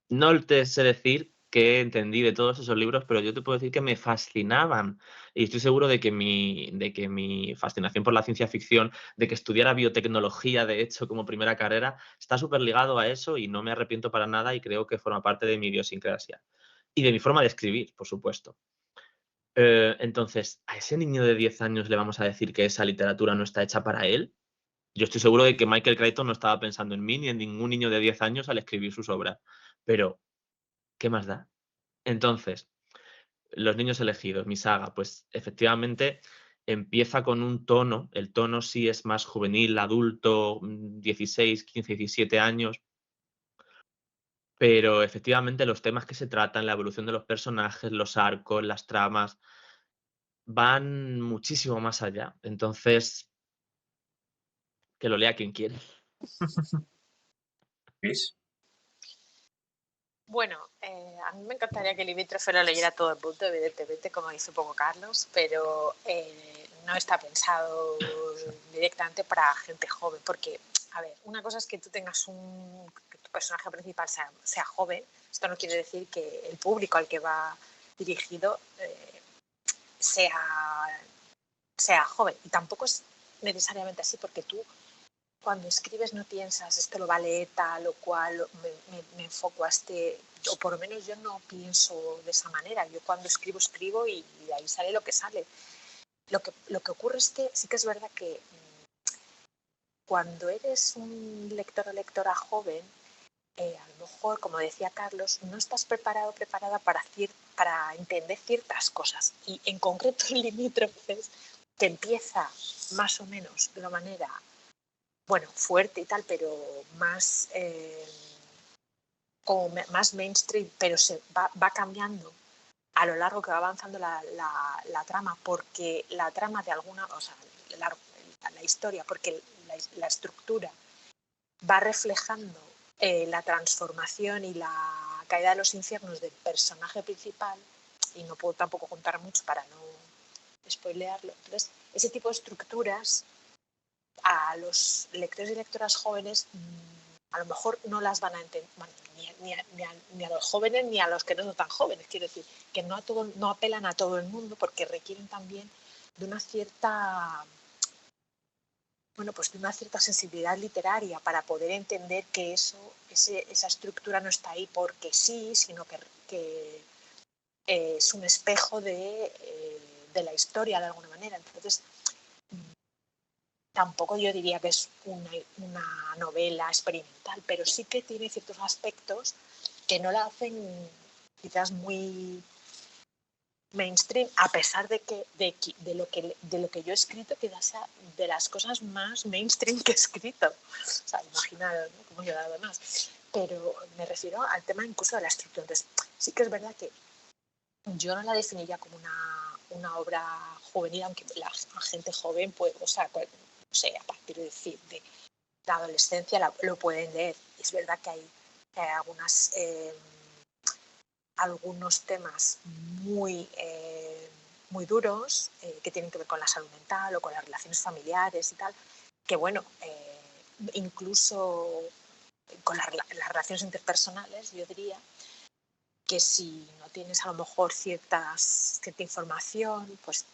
No te sé decir qué entendí de todos esos libros, pero yo te puedo decir que me fascinaban. Y estoy seguro de que mi fascinación por la ciencia ficción, de que estudiara biotecnología, de hecho, como primera carrera, está súper ligado a eso y no me arrepiento para nada y creo que forma parte de mi idiosincrasia. Y de mi forma de escribir, por supuesto. Entonces, ¿a ese niño de 10 años le vamos a decir que esa literatura no está hecha para él? Yo estoy seguro de que Michael Crichton no estaba pensando en mí ni en ningún niño de 10 años al escribir sus obras. Pero, ¿qué más da? Entonces, Los niños elegidos, mi saga, pues efectivamente empieza con un tono, el tono sí es más juvenil, adulto, 16, 15, 17 años, pero efectivamente los temas que se tratan, la evolución de los personajes, los arcos, las tramas, van muchísimo más allá. Entonces, que lo lea quien quiere. ¿Veis? Bueno, a mí me encantaría que Limítrofe lo leyera todo el mundo, evidentemente, como dice un poco Carlos, pero no está pensado directamente para gente joven, porque, a ver, una cosa es que tú tengas que tu personaje principal sea joven, esto no quiere decir que el público al que va dirigido sea joven, y tampoco es necesariamente así, porque tú cuando escribes no piensas, esto lo va a leer tal o cual, me enfoco a o por lo menos yo no pienso de esa manera. Yo cuando escribo y de ahí sale lo que sale. Lo que ocurre es que sí que es verdad que cuando eres un lector o lectora joven, a lo mejor, como decía Carlos, no estás preparada para entender ciertas cosas. Y en concreto en Limítrofes, que empieza más o menos de una manera fuerte y tal, pero más, como más mainstream, pero se va cambiando a lo largo que va avanzando la trama, porque la trama de alguna, o sea, historia, porque la estructura va reflejando la transformación y la caída de los infiernos del personaje principal, y no puedo tampoco contar mucho para no spoilearlo. Entonces, ese tipo de estructuras a los lectores y lectoras jóvenes a lo mejor no las van a entender, bueno, ni a los jóvenes ni a los que no son tan jóvenes. Quiero decir, que no apelan a todo el mundo porque requieren también de una cierta, bueno, pues de una cierta sensibilidad literaria para poder entender que esa estructura no está ahí porque sí, sino que es un espejo de la historia de alguna manera. Entonces, tampoco yo diría que es una novela experimental, pero sí que tiene ciertos aspectos que no la hacen quizás muy mainstream, a pesar de lo que yo he escrito quizás sea de las cosas más mainstream que he escrito. O sea, imaginaos, ¿no?, cómo he llegado más. Pero me refiero al tema incluso de la estructura. Entonces, sí que es verdad que yo no la definiría como una obra juvenil, aunque la gente joven, pues, o sea, no sé, a partir de la adolescencia lo pueden leer. Es verdad que hay algunos temas muy duros que tienen que ver con la salud mental o con las relaciones familiares y tal, que bueno, incluso con las relaciones interpersonales, yo diría que si no tienes a lo mejor cierta información, pues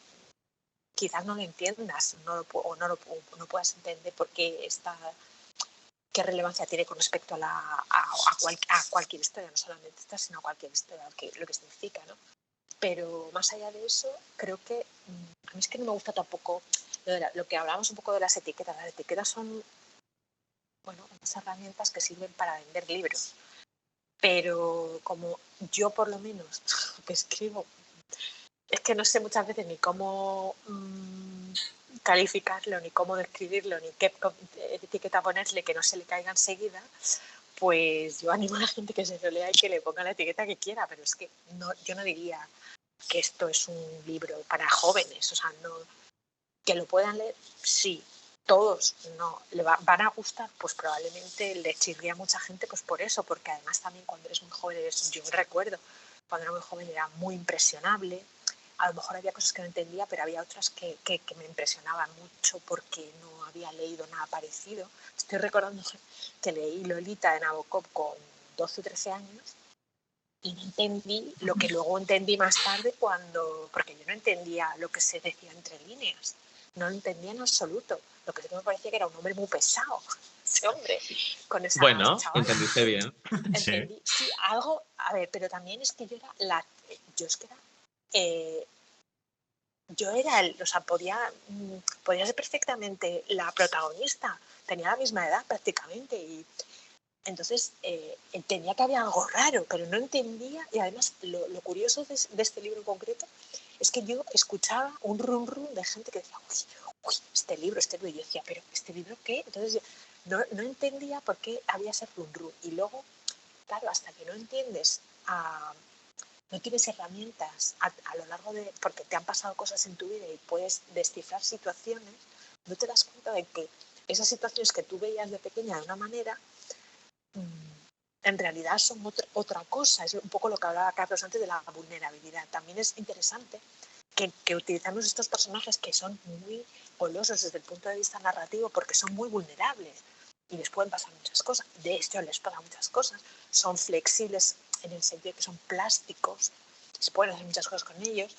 quizás no lo entiendas o no puedas entender por qué qué relevancia tiene con respecto a cualquier historia, no solamente esta, sino a cualquier historia, lo que significa, ¿no? Pero más allá de eso, creo que a mí es que no me gusta tampoco lo que hablábamos un poco de las etiquetas. Las etiquetas son, bueno, unas herramientas que sirven para vender libros. Pero como yo por lo menos que escribo, es que no sé muchas veces ni cómo calificarlo, ni cómo describirlo, ni qué etiqueta ponerle que no se le caiga enseguida, pues yo animo a la gente que se lo lea y que le ponga la etiqueta que quiera, pero es que yo no diría que esto es un libro para jóvenes, o sea, no, que lo puedan leer, sí, todos no, van a gustar, pues probablemente le chirría a mucha gente pues por eso, porque además también cuando eres muy joven, yo recuerdo, cuando era muy joven era muy impresionable, a lo mejor había cosas que no entendía, pero había otras que me impresionaban mucho porque no había leído nada parecido. Estoy recordando que leí Lolita de Nabokov con 12 o 13 años y no entendí lo que luego entendí más tarde porque yo no entendía lo que se decía entre líneas, no lo entendía en absoluto. Lo que sí que me parecía que era un hombre muy pesado, ese hombre, con esas Bueno, chavalas. entendiste bien. Entendí, sí, algo, a ver, pero también es que yo era o sea, podía ser perfectamente la protagonista, tenía la misma edad prácticamente y entonces entendía que había algo raro, pero no entendía. Y además lo curioso de este libro en concreto es que yo escuchaba un rum rum de gente que decía, uy, este libro, y yo decía, pero ¿este libro qué? Entonces yo no entendía por qué había ese rum rum. Y luego, claro, hasta que no entiendes, no tienes herramientas a lo largo porque te han pasado cosas en tu vida y puedes descifrar situaciones, no te das cuenta de que esas situaciones que tú veías de pequeña de una manera, en realidad son otra cosa. Es un poco lo que hablaba Carlos antes de la vulnerabilidad. También es interesante que utilizamos estos personajes que son muy golosos desde el punto de vista narrativo porque son muy vulnerables y les pueden pasar muchas cosas. De hecho, les pasan muchas cosas. Son flexibles en el sentido de que son plásticos, se pueden hacer muchas cosas con ellos.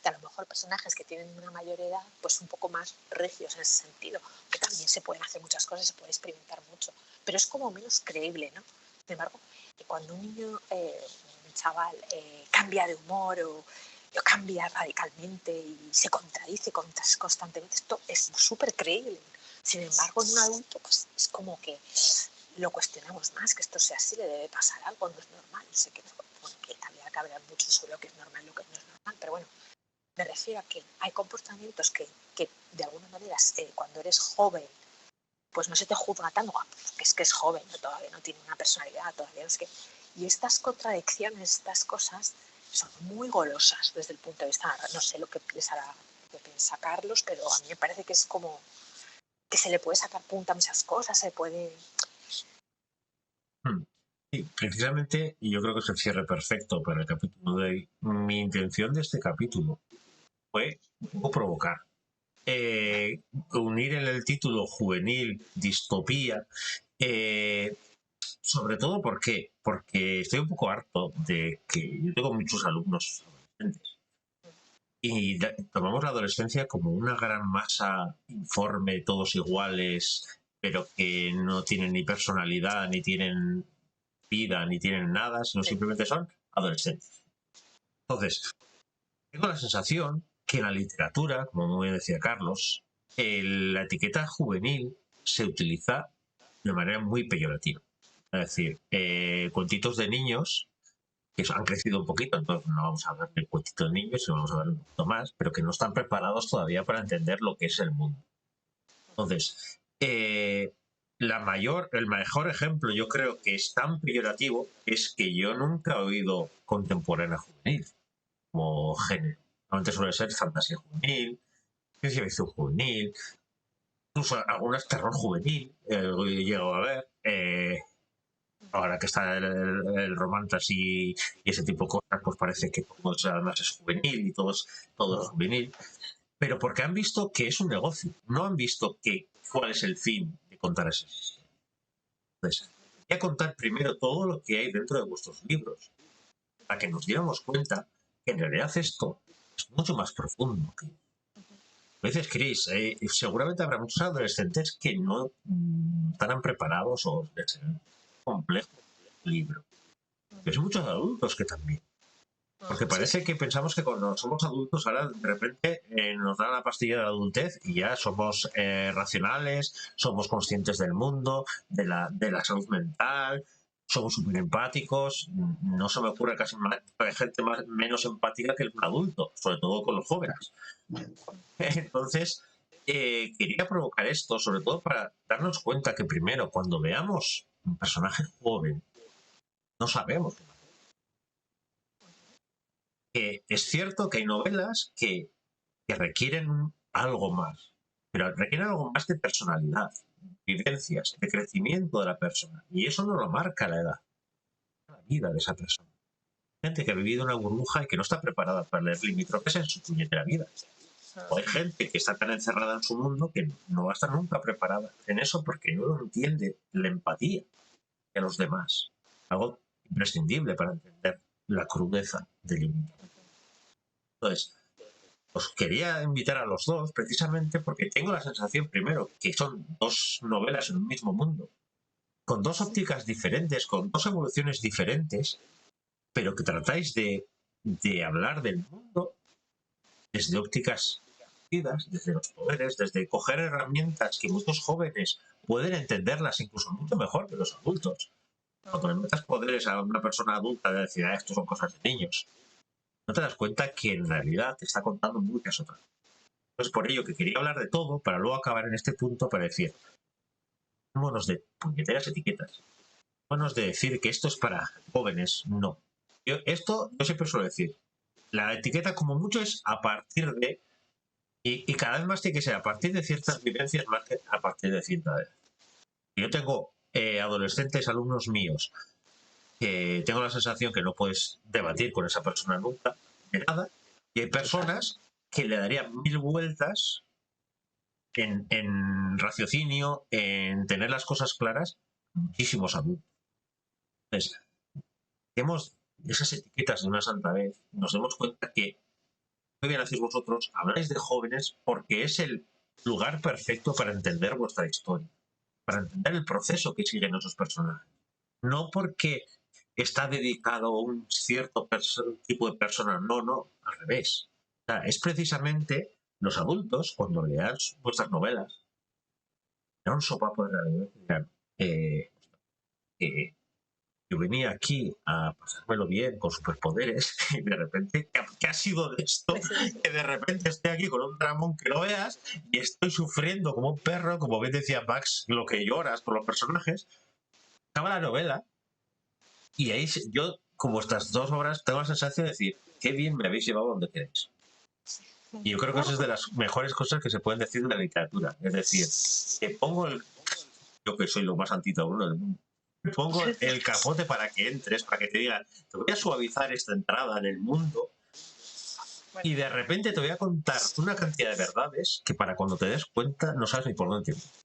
Que a lo mejor personajes que tienen una mayor edad, pues un poco más recios en ese sentido, que también se pueden hacer muchas cosas, se puede experimentar mucho, pero es como menos creíble, ¿no? Sin embargo, cuando un niño, un chaval, cambia de humor o cambia radicalmente y se contradice constantemente, esto es súper creíble. Sin embargo, en un adulto, pues es como que lo cuestionamos más, que esto sea así, le debe pasar algo, no es normal. Sé que, bueno, que habría que hablar mucho sobre lo que es normal y lo que no es normal, pero bueno, me refiero a que hay comportamientos que de alguna manera, cuando eres joven, pues no se te juzga tanto, porque es que es joven, ¿no? Todavía no tiene una personalidad, todavía no es que... Y estas contradicciones, estas cosas, son muy golosas desde el punto de vista, no sé lo que piensa Carlos, pero a mí me parece que es como que se le puede sacar punta a muchas cosas, se puede... Sí, precisamente, y yo creo que es el cierre perfecto para el capítulo de hoy. Mi intención de este capítulo fue un poco provocar. Unir en el título juvenil, distopía, sobre todo porque estoy un poco harto de que yo tengo muchos alumnos adolescentes y tomamos la adolescencia como una gran masa informe, todos iguales, pero que no tienen ni personalidad, ni tienen vida, ni tienen nada, sino simplemente son adolescentes. Entonces, tengo la sensación que en la literatura, como muy bien decía Carlos, la etiqueta juvenil se utiliza de manera muy peyorativa. Es decir, cuentitos de niños que han crecido un poquito, entonces no vamos a hablar de cuentitos de niños, sino vamos a hablar un poquito más, pero que no están preparados todavía para entender lo que es el mundo. Entonces, el mejor ejemplo, yo creo que es tan peyorativo, es que yo nunca he oído contemporánea juvenil como género. Normalmente suele ser fantasía juvenil, ciencia ficción juvenil, incluso algunas terror juvenil, he llegado a ver. Ahora que está el romantasy y ese tipo de cosas, pues parece que todo además es juvenil y todo es juvenil. Pero porque han visto que es un negocio, no han visto cuál es el fin de contar esas historias. Entonces, voy a contar primero todo lo que hay dentro de vuestros libros, para que nos diéramos cuenta que en realidad esto es mucho más profundo. A veces, Chris, seguramente habrá muchos adolescentes que no estarán preparados o les será complejo el libro. Pero hay muchos adultos que también. Porque parece que pensamos que cuando somos adultos ahora de repente nos dan la pastilla de la adultez y ya somos racionales, somos conscientes del mundo, de la salud mental, somos súper empáticos. No se me ocurre casi más, hay gente menos empática que un adulto, sobre todo con los jóvenes. Entonces, quería provocar esto, sobre todo para darnos cuenta que primero, cuando veamos un personaje joven, no sabemos. Es cierto que hay novelas que requieren algo más, pero requieren algo más de personalidad, vivencias, de crecimiento de la persona. Y eso no lo marca la edad, la vida de esa persona. Gente que ha vivido una burbuja y que no está preparada para leer limítrofes en su puñetera vida. O hay gente que está tan encerrada en su mundo que no va a estar nunca preparada en eso porque no entiende la empatía de los demás. Algo imprescindible para entender la crudeza del limítrofe. Entonces, os quería invitar a los dos precisamente porque tengo la sensación, primero, que son dos novelas en un mismo mundo, con dos ópticas diferentes, con dos evoluciones diferentes, pero que tratáis de hablar del mundo desde ópticas distintas, desde los poderes, desde coger herramientas que muchos jóvenes pueden entenderlas incluso mucho mejor que los adultos. Cuando le metas poderes a una persona adulta de decir, esto son cosas de niños, no te das cuenta que en realidad te está contando muchas otras. Entonces, por ello que quería hablar de todo para luego acabar en este punto para decir, vámonos de puñeteras etiquetas, vámonos de decir que esto es para jóvenes, no. Yo siempre suelo decir, la etiqueta como mucho es a partir de, y cada vez más tiene que ser a partir de ciertas vivencias más que a partir de cierta edad. Yo tengo adolescentes, alumnos míos, que tengo la sensación que no puedes debatir con esa persona nunca, de nada, y hay personas que le darían 1000 vueltas en raciocinio, en tener las cosas claras, muchísimos adultos. Entonces, tenemos esas etiquetas de una santa vez, nos damos cuenta que, muy bien hacéis vosotros, habláis de jóvenes porque es el lugar perfecto para entender vuestra historia, para entender el proceso que siguen esos personajes. No porque está dedicado a un cierto tipo de persona, no, al revés. O sea, es precisamente los adultos, cuando lean vuestras novelas, era un sopapo de realidad. Yo venía aquí a pasármelo bien con superpoderes y de repente, ¿qué ha sido de esto? Que de repente estoy aquí con un dramón que no veas y estoy sufriendo como un perro, como bien decía Max, lo que lloras por los personajes. Acaba la novela y ahí yo, como estas dos obras, tengo la sensación de decir, qué bien me habéis llevado donde queréis. Y yo creo que eso es de las mejores cosas que se pueden decir de la literatura. Es decir, te pongo yo que soy lo más antitaurino del mundo, te pongo el capote para que entres, para que te diga, te voy a suavizar esta entrada en el mundo y de repente te voy a contar una cantidad de verdades que para cuando te des cuenta no sabes ni por dónde empiezas.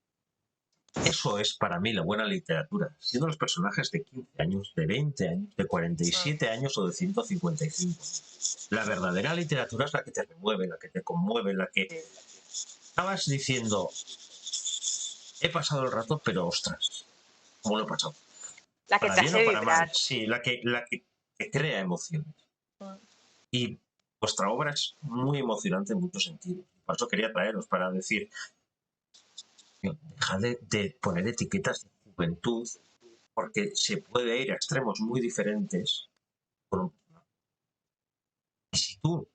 Eso es para mí la buena literatura, siendo los personajes de 15 años, de 20 años, de 47 años o de 155. La verdadera literatura es la que te remueve, la que te conmueve, la que estabas diciendo, he pasado el rato, pero ostras, ¿cómo lo he pasado? La que Para te bien hace o para vibrar. mal, sí, la que te crea emociones. Y vuestra obra es muy emocionante en muchos sentidos. Por eso quería traeros, para decir, dejad de poner etiquetas de juventud, porque se puede ir a extremos muy diferentes. Y si tú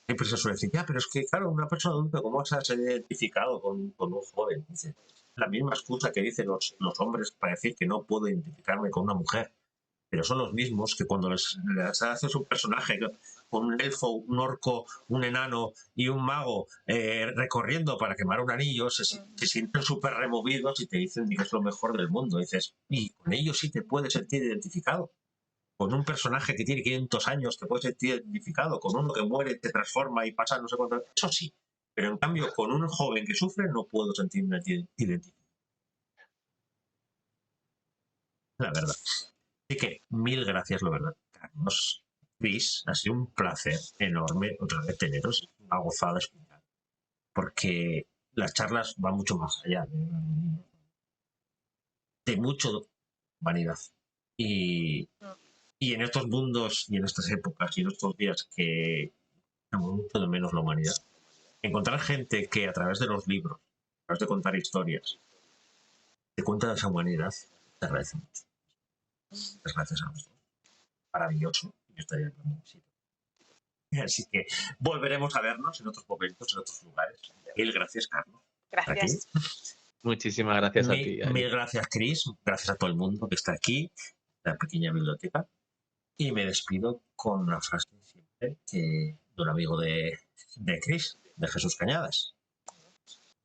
siempre se suele decir, ya, pero es que, claro, una persona adulta, ¿cómo vas a ser identificado con un joven? Dice, la misma excusa que dicen los hombres para decir que no puedo identificarme con una mujer. Pero son los mismos que cuando les haces un personaje con un elfo, un orco, un enano y un mago recorriendo para quemar un anillo, se sienten súper removidos y te dicen que es lo mejor del mundo. Y dices, y con ellos sí te puedes sentir identificado. Con un personaje que tiene 500 años te puedes sentir identificado. Con uno que muere, te transforma y pasa no sé cuánto. Eso sí. Pero en cambio, con un joven que sufre no puedo sentirme identificado. La verdad. Así que mil gracias, la verdad, Carlos. Chris, ha sido un placer enorme otra vez teneros, una gozada escuchar, porque las charlas van mucho más allá de mucho vanidad. Y en estos mundos y en estas épocas y en estos días que echamos mucho de menos la humanidad, encontrar gente que a través de los libros, a través de contar historias, te cuenta esa humanidad, te agradece mucho. Muchas gracias a vosotros. Maravilloso. Yo estaría en un sitio. Así que volveremos a vernos en otros momentos, en otros lugares. Mil gracias, Carlos. Gracias. Muchísimas gracias a ti. Mil gracias, Chris. Gracias a todo el mundo que está aquí, en la pequeña biblioteca. Y me despido con una frase siempre de un amigo de Chris, de Jesús Cañadas.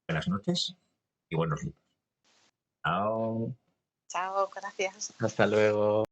Buenas noches y buenos libros. Chao. Chao, gracias. Hasta luego.